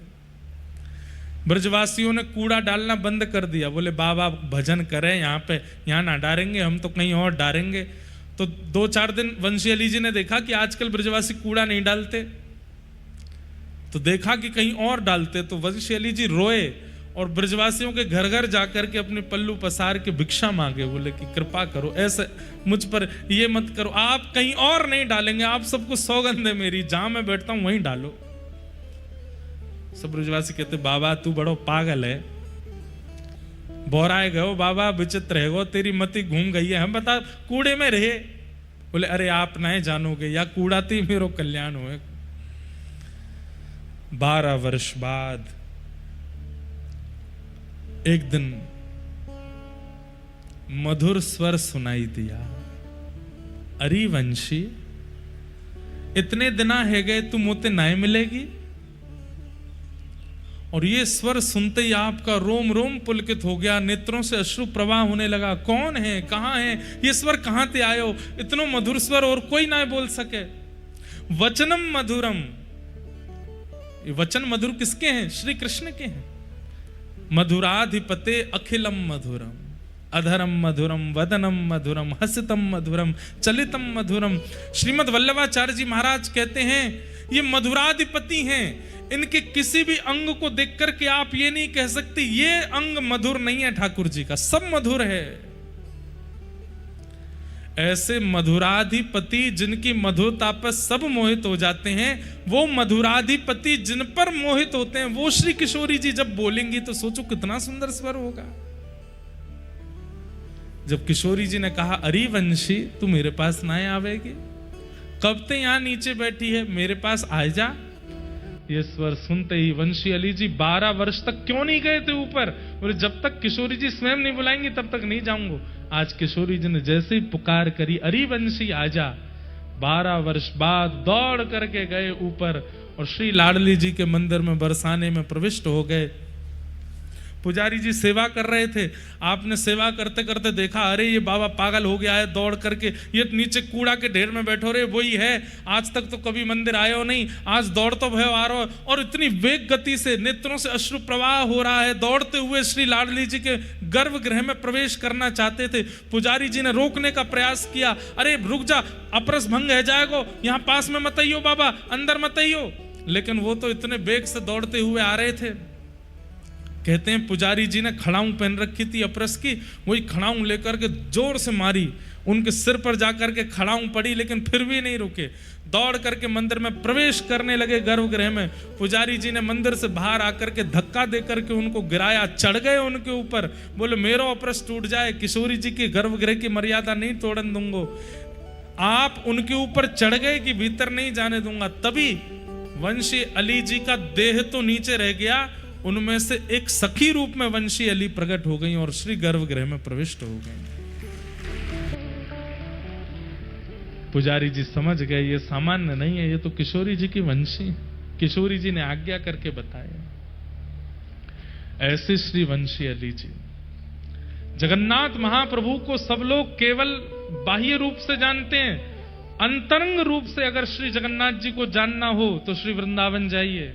ब्रजवासियों ने कूड़ा डालना बंद कर दिया, बोले बाबा भजन करें यहाँ पे, यहाँ ना डालेंगे, हम तो कहीं और डालेंगे। तो 2-4 दिन वंशी अली जी ने देखा कि आजकल ब्रजवासी कूड़ा नहीं डालते, तो देखा कि कहीं और डालते, तो वंशी अली जी रोए और ब्रजवासियों के घर घर जाकर के अपने पल्लू पसार के भिक्षा मांगे। बोले कि कृपा करो, ऐसे मुझ पर ये मत करो, आप कहीं और नहीं डालेंगे, आप सबको सौगंध है मेरी, जहां मैं बैठता हूं वहीं डालो। सब ब्रजवासी कहते बाबा तू बड़ो पागल है, बोराए गयो बाबा, विचित्र है गो, तेरी मति घूम गई है, हम बता कूड़े में रहे। बोले अरे आप नहीं जानोगे, या कूड़ा थी मेरो कल्याण हुए। 12 वर्ष बाद एक दिन मधुर स्वर सुनाई दिया, अरे वंशी इतने दिना है गए तू मोते नाय मिलेगी। और ये स्वर सुनते ही आपका रोम रोम पुलकित हो गया, नेत्रों से अश्रु प्रवाह होने लगा। कौन है, कहां है ये स्वर, कहां ते आयो, इतनो मधुर स्वर और कोई ना बोल सके। वचनम मधुरम, ये वचन मधुर किसके हैं? श्री कृष्ण के हैं। मधुराधिपते अखिलम मधुरम, अधरम मधुरम, वदनम मधुरम, हसितम मधुरम, चलितम मधुरम। श्रीमद् वल्लभाचार्य जी महाराज कहते हैं ये मधुराधिपति हैं, इनके किसी भी अंग को देख करके आप ये नहीं कह सकते ये अंग मधुर नहीं है ठाकुर जी का, सब मधुर है। ऐसे मधुराधिपति जिनकी मधुरता पर सब मोहित हो जाते हैं, वो मधुराधिपति जिन पर मोहित होते हैं, वो श्री किशोरी जी जब बोलेंगी तो सोचो कितना सुंदर स्वर होगा। जब किशोरी जी ने कहा अरे वंशी तू मेरे पास ना आवेगी, कब ते यहां नीचे बैठी है, मेरे पास आ जा। ये स्वर सुनते ही वंशी अली जी 12 वर्ष तक क्यों नहीं गए थे ऊपर? बोले जब तक किशोरी जी स्वयं नहीं बुलाएंगी तब तक नहीं जाऊंगा। आज किशोरी जी ने जैसे ही पुकार करी, अरे वंशी आजा, 12 वर्ष बाद दौड़ करके गए ऊपर और श्री लाडली जी के मंदिर में बरसाने में प्रविष्ट हो गए। पुजारी जी सेवा कर रहे थे, आपने सेवा करते करते देखा, अरे ये बाबा पागल हो गया है, दौड़ करके ये नीचे कूड़ा के ढेर में बैठो रे, वही है, आज तक तो कभी मंदिर आयो नहीं, आज दौड़ तो भयो आ रहा, और इतनी वेग गति से नेत्रों से अश्रु प्रवाह हो रहा है, दौड़ते हुए श्री लाडली जी के गर्भगृह में प्रवेश करना चाहते थे। पुजारी जी ने रोकने का प्रयास किया, अरे रुक जा, अपरस भंग है जाएगा, यहाँ पास में मत आइयो बाबा, अंदर मत आइयो। लेकिन वो तो इतने वेग से दौड़ते हुए आ रहे थे। कहते हैं पुजारी जी ने खड़ाऊं पहन रखी थी अपरस की, वही खड़ाऊं लेकर के जोर से मारी, उनके सिर पर जाकर के खड़ाऊं पड़ी, लेकिन फिर भी नहीं रुके, दौड़ करके मंदिर में प्रवेश करने लगे गर्भगृह में। पुजारी जी ने मंदिर से बाहर आकर के धक्का दे करके उनको गिराया, चढ़ गए उनके ऊपर, बोले मेरो अपरस टूट जाए, किशोरी जी के गर्भगृह की मर्यादा नहीं तोड़न दूंगा। आप उनके ऊपर चढ़ गए कि भीतर नहीं जाने दूंगा। तभी वंशी अली जी का देह तो नीचे रह गया, उनमें से एक सखी रूप में वंशी अली प्रकट हो गई और श्री गर्भगृह में प्रविष्ट हो गई। पुजारी जी समझ गए ये सामान्य नहीं है, ये तो किशोरी जी की वंशी। किशोरी जी ने आज्ञा करके बताया। ऐसे श्री वंशी अली जी जगन्नाथ महाप्रभु को सब लोग केवल बाह्य रूप से जानते हैं। अंतरंग रूप से अगर श्री जगन्नाथ जी को जानना हो तो श्री वृंदावन जाइए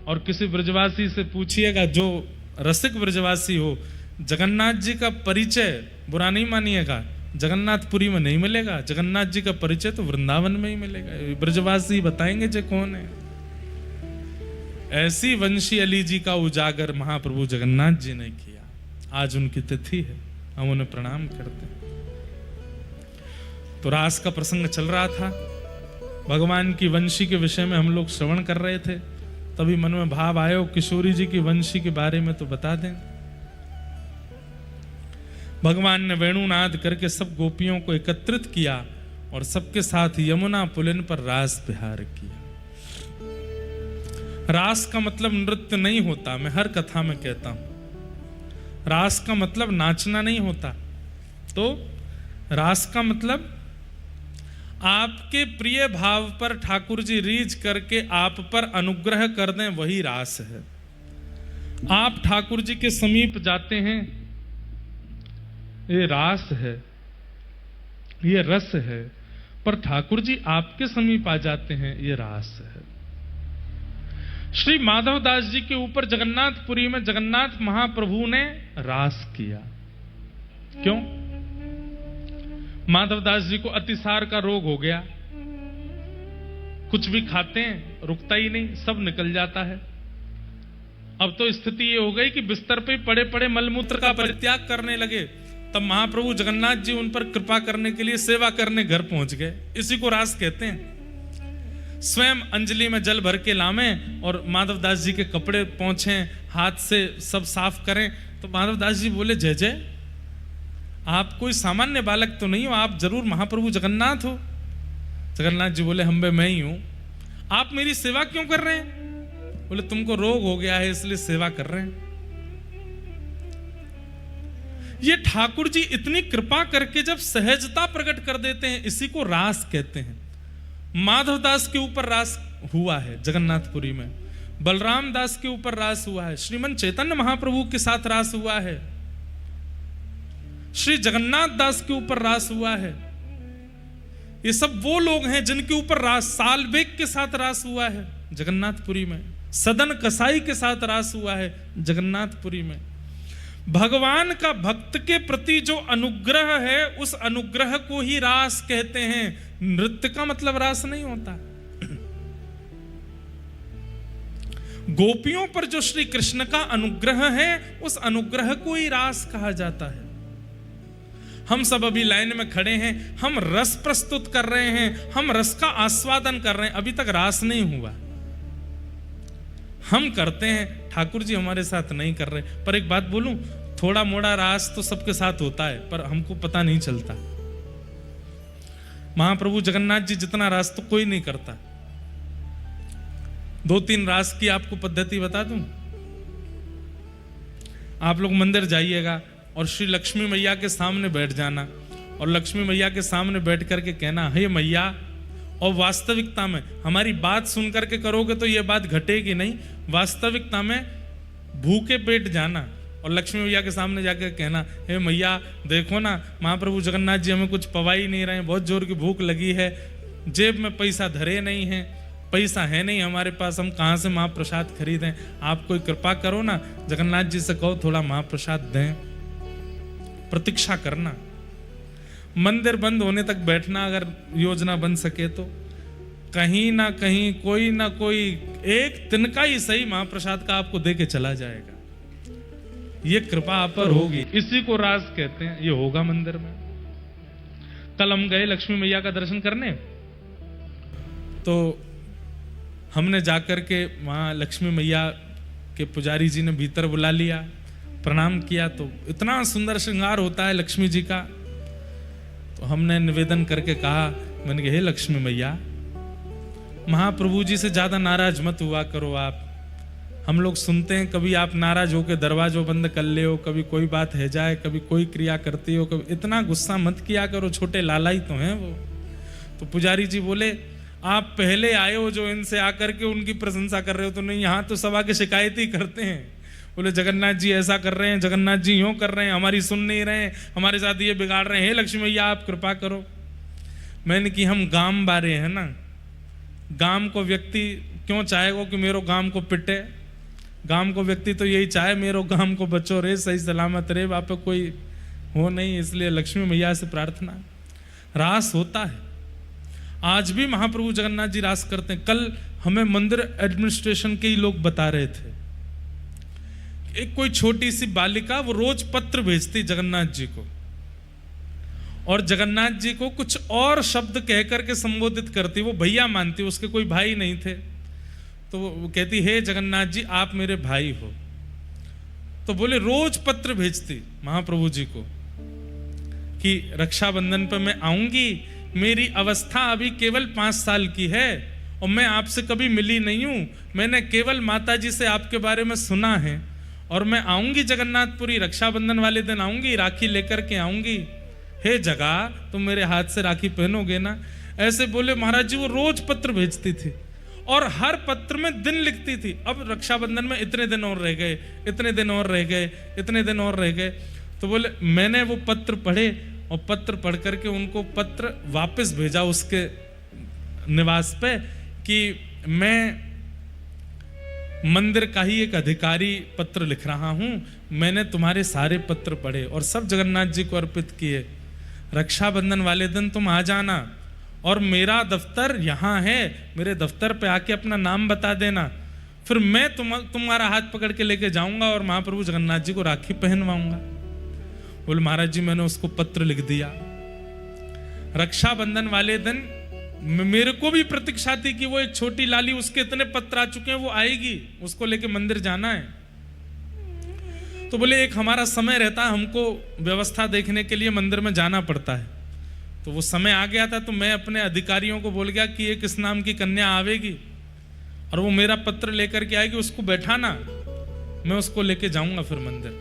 और किसी ब्रजवासी से पूछिएगा, जो रसिक ब्रजवासी हो, जगन्नाथ जी का परिचय बुरा नहीं मानिएगा, जगन्नाथपुरी में नहीं मिलेगा, जगन्नाथ जी का परिचय तो वृंदावन में ही मिलेगा। ब्रजवासी बताएंगे जो कौन है। ऐसी वंशी अली जी का उजागर महाप्रभु जगन्नाथ जी ने किया। आज उनकी तिथि है, हम उन्हें प्रणाम करते हैं। तो रास का प्रसंग चल रहा था, भगवान की वंशी के विषय में हम लोग श्रवण कर रहे थे, तभी मन में भाव आयो किशोरी जी की वंशी के बारे में तो बता दें। भगवान ने वेणुनाद करके सब गोपियों को एकत्रित किया और सबके साथ यमुना पुलिन पर रास विहार किया। रास का मतलब नृत्य नहीं होता, मैं हर कथा में कहता हूं। रास का मतलब नाचना नहीं होता, तो रास का मतलब आपके प्रिय भाव पर ठाकुर जी रीझ करके आप पर अनुग्रह कर दें, वही रास है। आप ठाकुर जी के समीप जाते हैं, ये रास है, ये रस है, पर ठाकुर जी आपके समीप आ जाते हैं, ये रास है। श्री माधवदास जी के ऊपर जगन्नाथपुरी में जगन्नाथ महाप्रभु ने रास किया। क्यों? माधवदास जी को अतिसार का रोग हो गया, कुछ भी खाते हैं रुकता ही नहीं, सब निकल जाता है। अब तो स्थिति ये हो गई कि बिस्तर पे पड़े पड़े मलमूत्र का परित्याग करने लगे। तब महाप्रभु जगन्नाथ जी उन पर कृपा करने के लिए सेवा करने घर पहुंच गए। इसी को रास कहते हैं। स्वयं अंजलि में जल भर के लावें और माधवदास जी के कपड़े पोंछें, हाथ से सब साफ करें। तो माधवदास जी बोले, जय जय, आप कोई सामान्य बालक तो नहीं हो, आप जरूर महाप्रभु जगन्नाथ हो। जगन्नाथ जी बोले, हम मैं ही हूं। आप मेरी सेवा क्यों कर रहे हैं? बोले, तुमको रोग हो गया है इसलिए सेवा कर रहे हैं। ये ठाकुर जी इतनी कृपा करके जब सहजता प्रकट कर देते हैं, इसी को रास कहते हैं। माधवदास के ऊपर रास हुआ है जगन्नाथपुरी में, बलराम दास के ऊपर रास हुआ है, श्रीमन चैतन्य महाप्रभु के साथ रास हुआ है, श्री जगन्नाथ दास के ऊपर रास हुआ है। ये सब वो लोग हैं जिनके ऊपर रास, सालबेग के साथ रास हुआ है जगन्नाथपुरी में, सदन कसाई के साथ रास हुआ है जगन्नाथपुरी में। भगवान का भक्त के प्रति जो अनुग्रह है, उस अनुग्रह को ही रास कहते हैं। नृत्य का मतलब रास नहीं होता। गोपियों पर जो श्री कृष्ण का अनुग्रह है, उस अनुग्रह को ही रास कहा जाता है। हम सब अभी लाइन में खड़े हैं, हम रस प्रस्तुत कर रहे हैं, हम रस का आस्वादन कर रहे हैं, अभी तक रास नहीं हुआ। हम करते हैं, ठाकुर जी हमारे साथ नहीं कर रहे। पर एक बात बोलूं, थोड़ा मोड़ा रास तो सबके साथ होता है, पर हमको पता नहीं चलता। महाप्रभु जगन्नाथ जी जितना रास तो कोई नहीं करता। 2-3 रास की आपको पद्धति बता दूं। आप लोग मंदिर जाइएगा और श्री लक्ष्मी मैया के सामने बैठ जाना और लक्ष्मी मैया के सामने बैठ करके कहना, हे मैया, और वास्तविकता में हमारी बात सुन करके करोगे तो ये बात घटेगी नहीं, वास्तविकता में भूखे पेट जाना और लक्ष्मी मैया के सामने जाकर कहना, हे मैया देखो ना, महाप्रभु जगन्नाथ जी हमें कुछ पवा ही नहीं रहे, बहुत जोर की भूख लगी है, जेब में पैसा धरे नहीं है, पैसा है नहीं हमारे पास, हम कहाँ से महाप्रसाद खरीदें, आप कोई कृपा करो ना, जगन्नाथ जी से कहो थोड़ा महाप्रसाद दें। प्रतीक्षा करना, मंदिर बंद होने तक बैठना, अगर योजना बन सके तो कहीं ना कहीं कोई ना कोई एक तिनका ही सही महाप्रसाद का आपको दे के चला जाएगा। ये कृपा आप पर होगी, इसी को राज कहते हैं, ये होगा मंदिर में। कल हम गए लक्ष्मी मैया का दर्शन करने, तो हमने जाकर के वहाँ लक्ष्मी मैया के पुजारी जी ने भीतर बुला लिया, प्रणाम किया, तो इतना सुंदर श्रृंगार होता है लक्ष्मी जी का। तो हमने निवेदन करके कहा, मैंने कहा, हे लक्ष्मी मैया, महाप्रभु जी से ज्यादा नाराज मत हुआ करो आप। हम लोग सुनते हैं कभी आप नाराज होकर दरवाजो बंद कर ले हो, कभी कोई बात है जाए, कभी कोई क्रिया करती हो, कभी, इतना गुस्सा मत किया करो, छोटे लाला ही तो हैं वो। तो पुजारी जी बोले, आप पहले आए हो जो इनसे आकर के उनकी प्रशंसा कर रहे हो, तो नहीं, यहाँ तो सब आके शिकायत ही करते हैं। बोले जगन्नाथ जी ऐसा कर रहे हैं, जगन्नाथ जी यूं कर रहे हैं, हमारी सुन नहीं रहे हैं, हमारे साथ ये बिगाड़ रहे हैं, हे लक्ष्मी मैया आप कृपा करो। मैंने कि हम गांव बारे हैं ना, गांव को व्यक्ति क्यों चाहेगा कि मेरो गांव को पिटे, गांव को व्यक्ति तो यही चाहे मेरो गांव को बचो रे, सही सलामत रे, वहाँ पे कोई हो नहीं, इसलिए लक्ष्मी मैया से प्रार्थना। रास होता है, आज भी महाप्रभु जगन्नाथ जी रास करते हैं। कल हमें मंदिर एडमिनिस्ट्रेशन के ही लोग बता रहे थे, एक कोई छोटी सी बालिका वो रोज पत्र भेजती जगन्नाथ जी को, और जगन्नाथ जी को कुछ और शब्द कह करके संबोधित करती, वो भैया मानती, उसके कोई भाई नहीं थे, तो वो कहती, हे जगन्नाथ जी आप मेरे भाई हो। तो बोले रोज पत्र भेजती महाप्रभु जी को कि रक्षाबंधन पर मैं आऊंगी, मेरी अवस्था अभी केवल 5 साल की है और मैं आपसे कभी मिली नहीं हूं, मैंने केवल माता जी से आपके बारे में सुना है, और मैं आऊंगी जगन्नाथपुरी, रक्षाबंधन वाले दिन आऊंगी, राखी लेकर के आऊंगी, हे जगा तुम मेरे हाथ से राखी पहनोगे ना। ऐसे बोले महाराज जी, वो रोज पत्र भेजती थी और हर पत्र में दिन लिखती थी, अब रक्षाबंधन में इतने दिन और रह गए, इतने दिन और रह गए, इतने दिन और रह गए। तो बोले मैंने वो पत्र पढ़े और पत्र पढ़ करके उनको पत्र वापस भेजा उसके निवास पे कि मैं मंदिर का ही एक अधिकारी पत्र लिख रहा हूं, मैंने तुम्हारे सारे पत्र पढ़े और सब जगन्नाथ जी को अर्पित किए, रक्षाबंधन वाले दिन तुम आ जाना और मेरा दफ्तर यहाँ है, मेरे दफ्तर पे आके अपना नाम बता देना, फिर मैं तुम्हारा हाथ पकड़ के लेके जाऊंगा और महाप्रभु जगन्नाथ जी को राखी पहनवाऊंगा। बोले महाराज जी मैंने उसको पत्र लिख दिया। रक्षाबंधन वाले दिन मेरे को भी प्रतीक्षा थी कि वो एक छोटी लाली, उसके इतने पत्र आ चुके हैं, वो आएगी, उसको लेके मंदिर जाना है। तो बोले एक हमारा समय रहता है, हमको व्यवस्था देखने के लिए मंदिर में जाना पड़ता है। तो वो समय आ गया था, तो मैं अपने अधिकारियों को बोल गया कि एक इस नाम की कन्या आवेगी और वो मेरा पत्र लेकर के आएगी, उसको बैठाना, मैं उसको लेके जाऊंगा फिर मंदिर।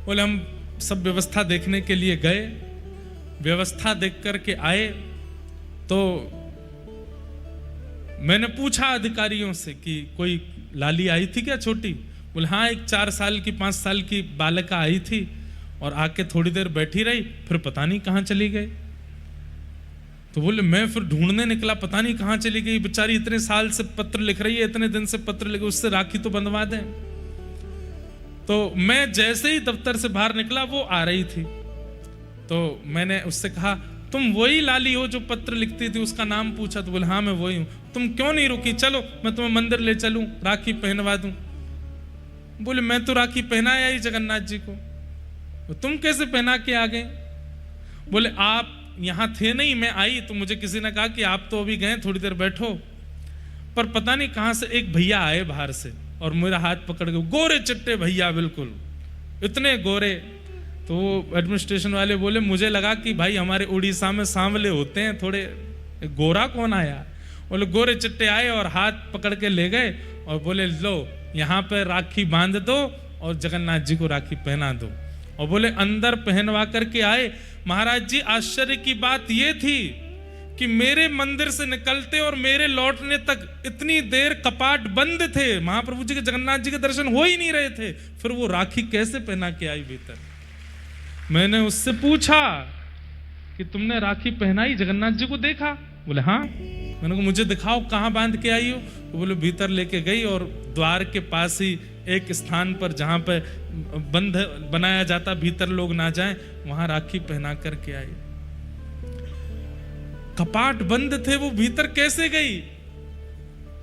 बोले हम सब व्यवस्था देखने के लिए गए, व्यवस्था देख करके आए, तो मैंने पूछा अधिकारियों से कि कोई लाली आई थी क्या छोटी? बोले हाँ, एक 4 साल की 5 साल की बालिका आई थी और आके थोड़ी देर बैठी रही, फिर पता नहीं कहाँ चली गई। तो बोले मैं फिर ढूंढने निकला, पता नहीं कहाँ चली गई, बेचारी इतने साल से पत्र लिख रही है, इतने दिन से पत्र लिख, उससे राखी तो बंधवा दें। तो मैं जैसे ही दफ्तर से बाहर निकला वो आ रही थी, तो मैंने उससे कहा तुम वही लाली हो जो पत्र लिखती थी? उसका नाम पूछा तो बोले हाँ मैं वही हूँ। तुम क्यों नहीं रुकी, चलो मैं तुम्हें मंदिर ले चलूं, राखी पहनवा दूं। बोले मैं तो राखी पहनाया ही जगन्नाथ जी को। तुम कैसे पहना के आ गए? बोले आप यहाँ थे नहीं, मैं आई तो मुझे किसी ने कहा कि आप तो अभी गए, थोड़ी देर बैठो। पर पता नहीं कहाँ से एक भैया आए बाहर से और मेरा हाथ पकड़ के, गोरे चिट्टे भैया, बिल्कुल इतने गोरे। तो वो एडमिनिस्ट्रेशन वाले बोले मुझे लगा कि भाई हमारे उड़ीसा में सांवले होते हैं थोड़े, गोरा कौन आया? बोले गोरे चिट्टे आए और हाथ पकड़ के ले गए और बोले लो यहाँ पे राखी बांध दो और जगन्नाथ जी को राखी पहना दो। और बोले अंदर पहनवा करके आए। महाराज जी आश्चर्य की बात ये थी कि मेरे मंदिर से निकलते और मेरे लौटने तक इतनी देर कपाट बंद थे, महाप्रभु जी के जगन्नाथ जी के दर्शन हो ही नहीं रहे थे, फिर वो राखी कैसे पहना के आई भीतर। मैंने उससे पूछा कि तुमने राखी पहनाई, जगन्नाथ जी को देखा? बोले हाँ। मैंने कहा मुझे दिखाओ कहाँ बांध के आई हो? तो बोले भीतर लेके गई और द्वार के पास ही एक स्थान पर जहां पे बंध बनाया जाता, भीतर लोग ना जाएं, वहां राखी पहना करके आई। कपाट बंद थे, वो भीतर कैसे गई?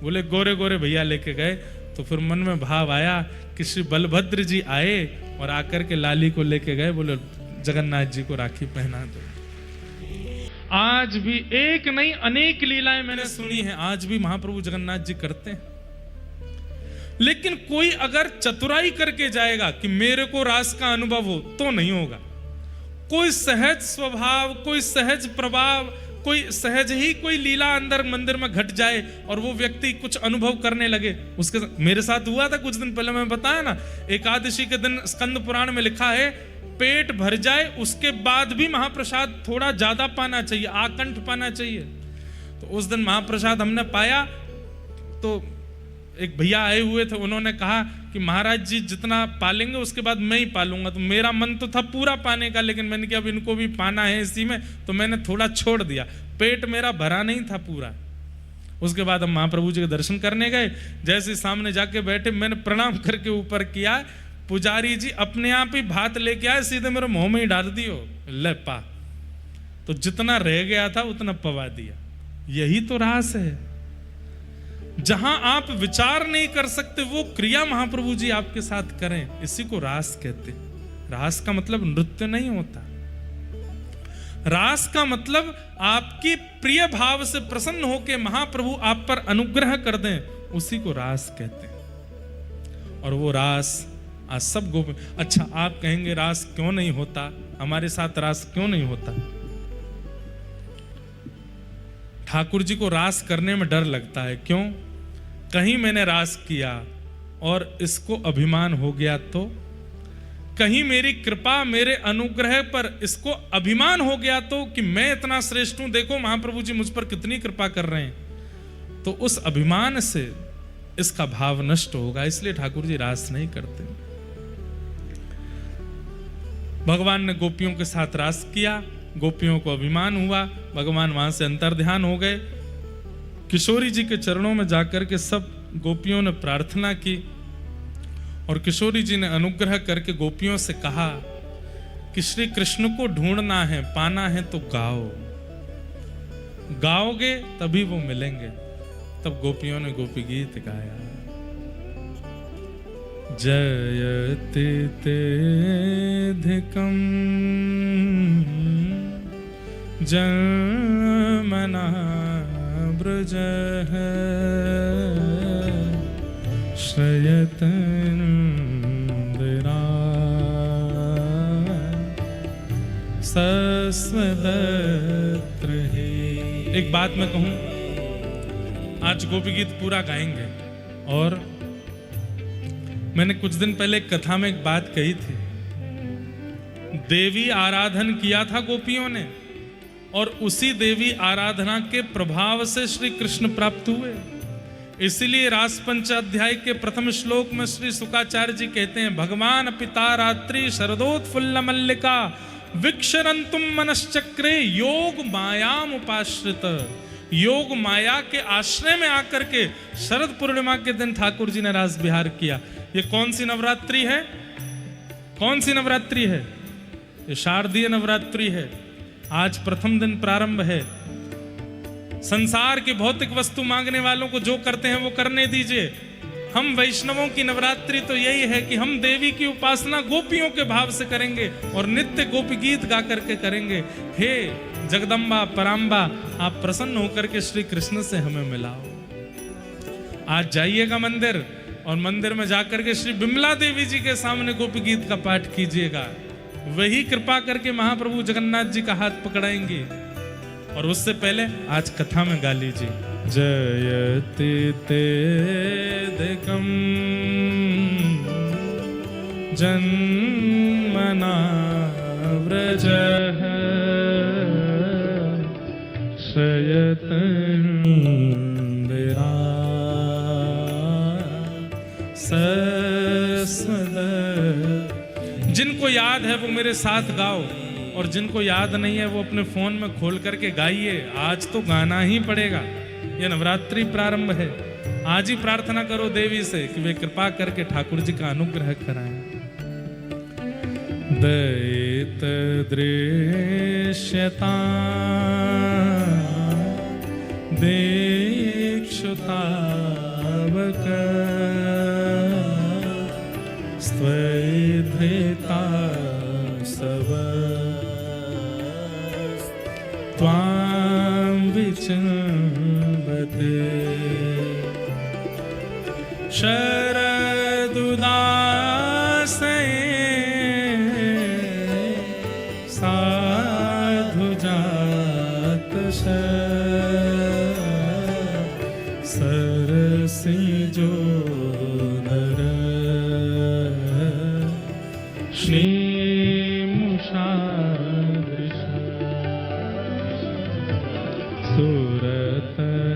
बोले गोरे गोरे भैया लेके गए। तो फिर मन में भाव आया कि श्री बलभद्र जी आए और आकर के लाली को लेके गए, बोले जगन्नाथ जी को राखी पहना दो। आज भी एक नहीं अनेक लीलाएं मैंने सुनी हैं, आज भी महाप्रभु जगन्नाथ जी करते हैं। लेकिन कोई अगर चतुराई करके जाएगा कि मेरे को रास का अनुभव हो, तो नहीं होगा। कोई सहज स्वभाव, कोई सहज प्रभाव, कोई सहज ही कोई लीला अंदर मंदिर में घट जाए और वो व्यक्ति कुछ अनुभव करने लगे। उसके मेरे साथ हुआ था कुछ दिन पहले, मैं बताया ना, एकादशी के दिन स्कंद पुराण में लिखा है पेट भर जाए उसके बाद भी महाप्रसाद थोड़ा ज्यादा पाना चाहिए, आकंठ पाना चाहिए। तो उस दिन महाप्रसाद हमने पाया, तो एक भैया आए हुए थे, उन्होंने कहा कि महाराज जी जितना पालेंगे उसके बाद मैं ही पालूंगा। तो मेरा मन तो था पूरा पाने का, लेकिन मैंने कहा अब इनको भी पाना है इसी में, तो मैंने थोड़ा छोड़ दिया। पेट मेरा भरा नहीं था पूरा। उसके बाद हम महाप्रभु जी के दर्शन करने गए। जैसे सामने जाके बैठे, मैंने प्रणाम करके ऊपर किया, पुजारी जी अपने आप ही भात लेके आए, सीधे मेरे मुंह में ही डाल दियो, ले पा। तो जितना रह गया था उतना पवा दिया। यही तो रास है। जहां आप विचार नहीं कर सकते वो क्रिया महाप्रभु जी आपके साथ करें, इसी को रास कहते हैं। रास का मतलब नृत्य नहीं होता। रास का मतलब आपकी प्रिय भाव से प्रसन्न होकर महाप्रभु आप पर अनुग्रह कर दें, उसी को रास कहते हैं। और वो रास आज सब गोप। अच्छा, आप कहेंगे रास क्यों नहीं होता, हमारे साथ रास क्यों नहीं होता? ठाकुर जी को रास करने में डर लगता है। क्यों? कहीं मैंने रास किया और इसको अभिमान हो गया तो, कहीं मेरी कृपा मेरे अनुग्रह पर इसको अभिमान हो गया तो कि मैं इतना श्रेष्ठ हूं, देखो महाप्रभु जी मुझ पर कितनी कृपा कर रहे हैं, तो उस अभिमान से इसका भाव नष्ट होगा। इसलिए ठाकुर जी रास नहीं करते। भगवान ने गोपियों के साथ रास किया, गोपियों को अभिमान हुआ, भगवान वहां से अंतर्ध्यान हो गए। किशोरी जी के चरणों में जाकर के सब गोपियों ने प्रार्थना की और किशोरी जी ने अनुग्रह करके गोपियों से कहा कि श्री कृष्ण को ढूंढना है, पाना है तो गाओ, गाओगे तभी वो मिलेंगे। तब गोपियों ने गोपी गीत गाया, जयति तेधिकं जन्मना ब्रजः श्रयतन्द्रा सस्वदत्र हे। एक बात मैं कहूं, आज गोपी गीत पूरा गाएंगे। और मैंने कुछ दिन पहले एक कथा में एक बात कही थी, देवी आराधन किया था गोपियों ने और उसी देवी आराधना के प्रभाव से श्री कृष्ण प्राप्त हुए। इसीलिए रास पंचाध्याय के प्रथम श्लोक में श्री शुकाचार्य जी कहते हैं, भगवान पिता रात्रि शरदोत्फुल्ल मल्लिका विक्षरंतुम मनश्चक्रे योग मायाम उपाश्रित। योग माया के आश्रय में आकर के शरद पूर्णिमा के दिन ठाकुर जी ने रास विहार किया। ये कौन सी नवरात्रि है? कौन सी नवरात्रि है? ये शारदीय नवरात्रि है। आज प्रथम दिन प्रारंभ है। संसार की भौतिक वस्तु मांगने वालों को जो करते हैं वो करने दीजिए। हम वैष्णवों की नवरात्रि तो यही है कि हम देवी की उपासना गोपियों के भाव से करेंगे और नित्य गोपी गीत गा करके करेंगे। हे जगदम्बा पराम्बा, आप प्रसन्न होकर के श्री कृष्ण से हमें मिलाओ। आज जाइएगा मंदिर और मंदिर में जाकर के श्री बिमला देवी जी के सामने गोपी गीत का पाठ कीजिएगा। वही कृपा करके महाप्रभु जगन्नाथ जी का हाथ पकड़ाएंगे। और उससे पहले आज कथा में गा लीजिए। जयति तेदिकं जन्मना व्रजः शयतन्दिरा सस्वद। जिनको याद है वो मेरे साथ गाओ, और जिनको याद नहीं है वो अपने फोन में खोल करके गाइए। आज तो गाना ही पड़ेगा, ये नवरात्रि प्रारंभ है। आज ही प्रार्थना करो देवी से कि वे कृपा करके ठाकुर जी का अनुग्रह कराएं। दयित दृश्यता दीक्षुतावक स्त्वैधृता सब त्वां विचम्बते शरदुदासे साधुजात सरसिजो नर श्रीमुषादृश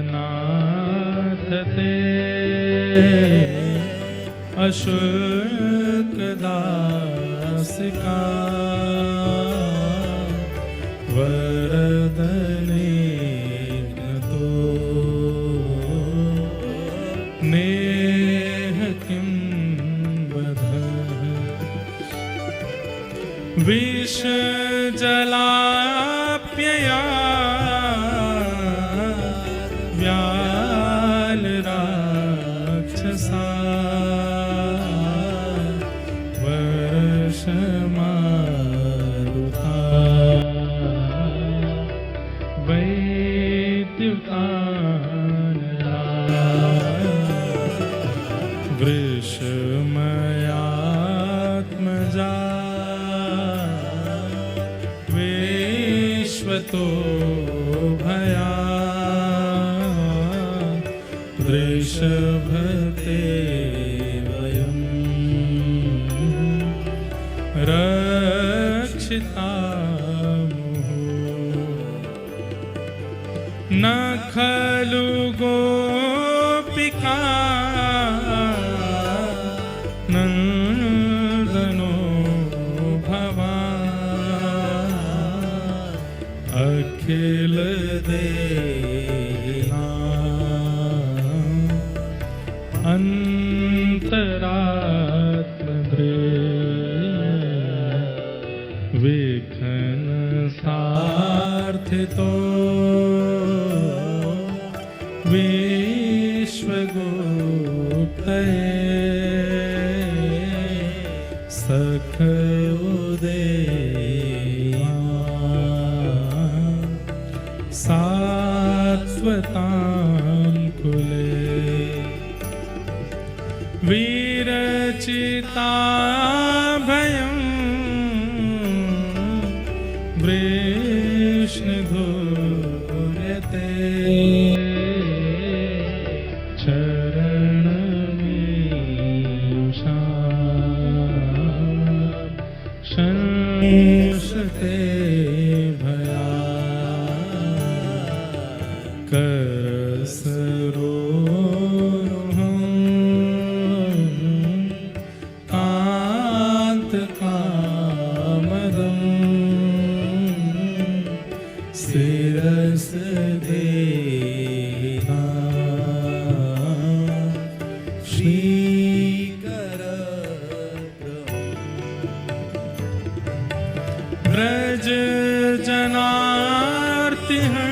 सुरतनाथ ते अशुल्कदासिका वरदने तो नेह किं वद विष जलाप्यया व्याल राक्षसा वर्षमारुता वैद्युतानला वृषमयात्मजा विश्वतो भया वृषभते वयं रक्षितामः। न खलु गोपिका नन्दनो भवान् अखिल देना अंतरात्मदृ विघ्न सार्थितो विश्वगुप्तये सखयोदेया सात्वतां कुले वीरचिता भयं वृष्णिधूर्यते चरणमीशा शंसते भया करसरोरुहं कान्तकामदं शिरस देना श्रीकर ब्रज जनार्ति हैं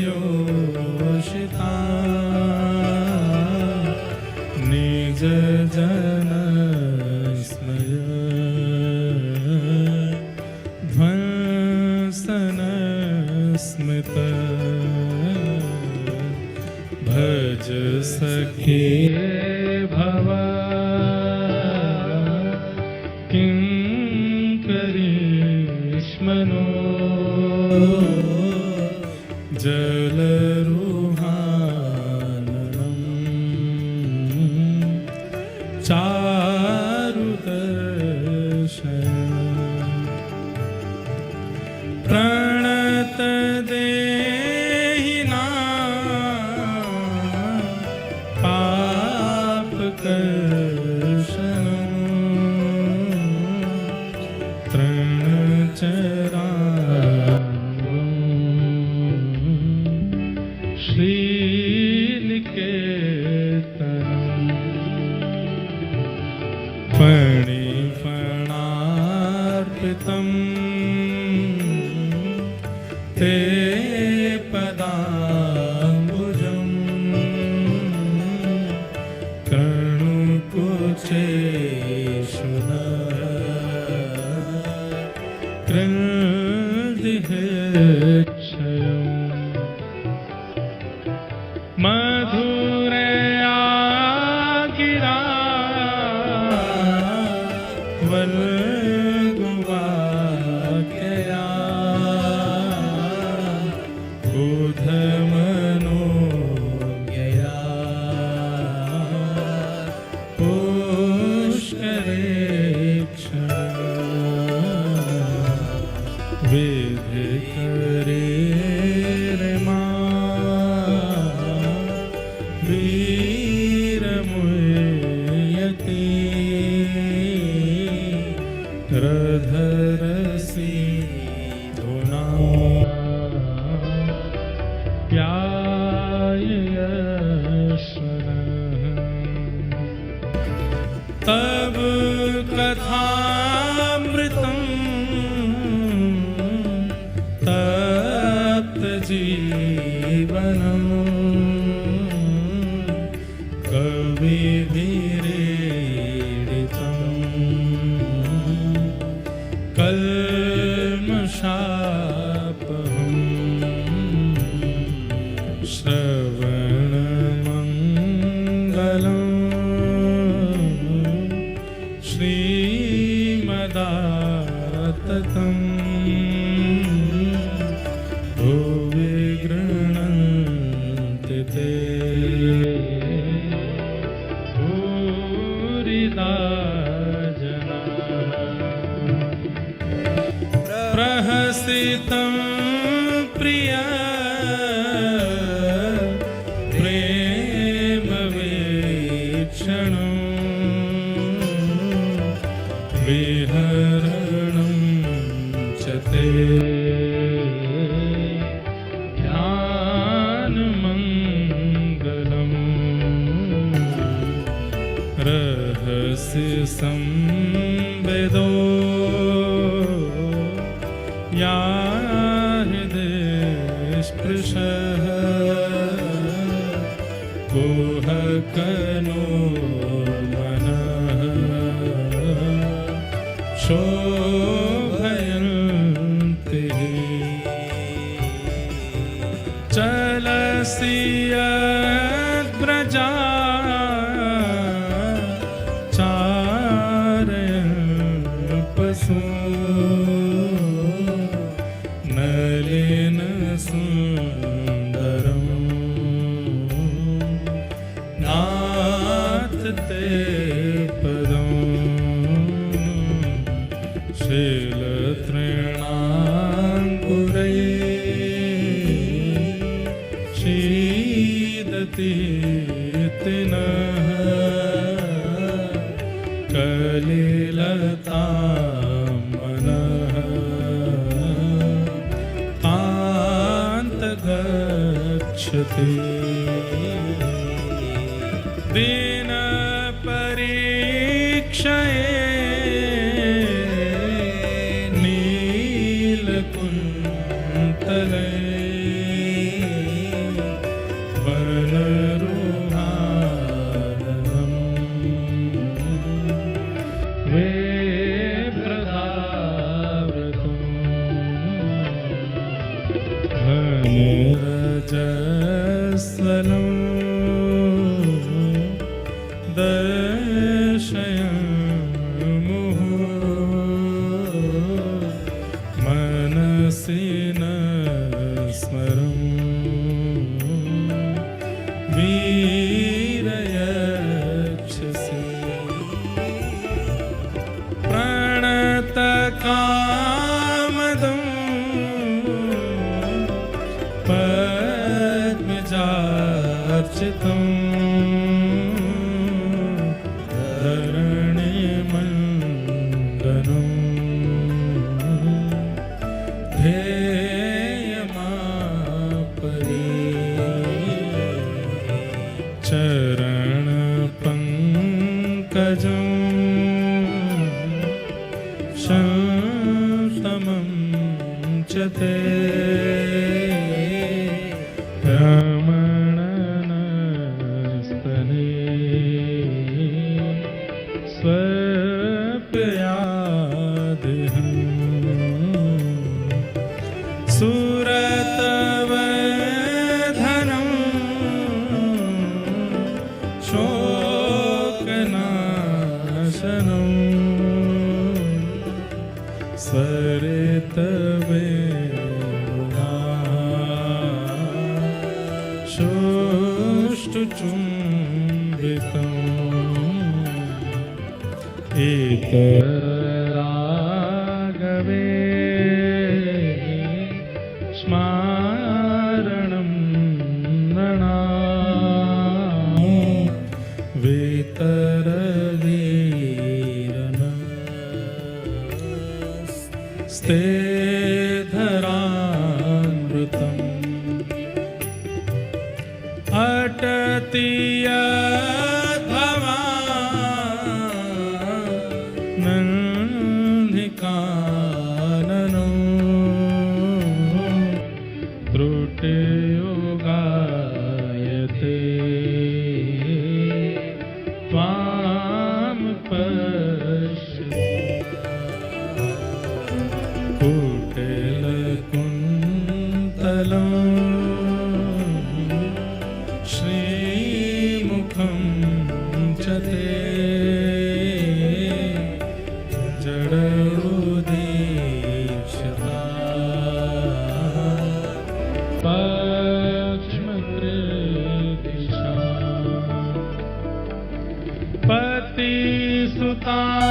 वीरयोषिता निज जन स्मय ध्वंसन स्मित भज सखे भव किं करिष्मनो जलरुहाननं चारुदर्शनं प्रणतदेहिनां पापकर्षणं तृणचराङ्गं श्रीनिकेतनं फणिफणार्पितं ते पदाम्बुजं कर्णुकुचेषु कृन्दिहेच्छयम् मधुरया गिरा वल्गुवाक्यया बोधमनोज्ञया पुष्करेक्षणं विधिकरे रमा वीरमुयति रधरसि धुना प्यायश्वनः तब कथामृतं तप्त जीवनम् कविभिरीडितं कल्मषापहं श्रवणमङ्गलं श्रीमदाततं भुवि गृह्णन्ति ते प्रहसितं प्रिय प्रेमवीक्षणं विहरणं च ते ध्यानमङ्गलम् रहस्य संवेदो या हृदय स्पृशः कुहकनो मनः शोभयन्ति चलसि यद्व्रजा नलिन सुंदरम नाथ ते पदम शीलतृणाङ्कुरै शीदति तिनः कलिलता दिन परीक्षये नीलकुन्तले वनरुहाननं रजस्वलं दर्शयामः मनसि न स्मरम् वीरयक्षसे प्रणतकामदं पद्मजार्चितम् चरण पंकजं शंसमं च ते रमणनस्तने स्वप्यादिहं सुरतवधनं शोकनाशनं सरितवेणुना शोष्ठचुम्बितम् इतरागवे स्मारणं नृणां वेतरवीरनस्ते धरामृतम् अटति यद्भवा नन्दिकाननो त्रुटियो गायते त्वां पश्यति कुटिलकुन्तलं श्रीमुखं च ते जडोदीक्षिता पतिसुता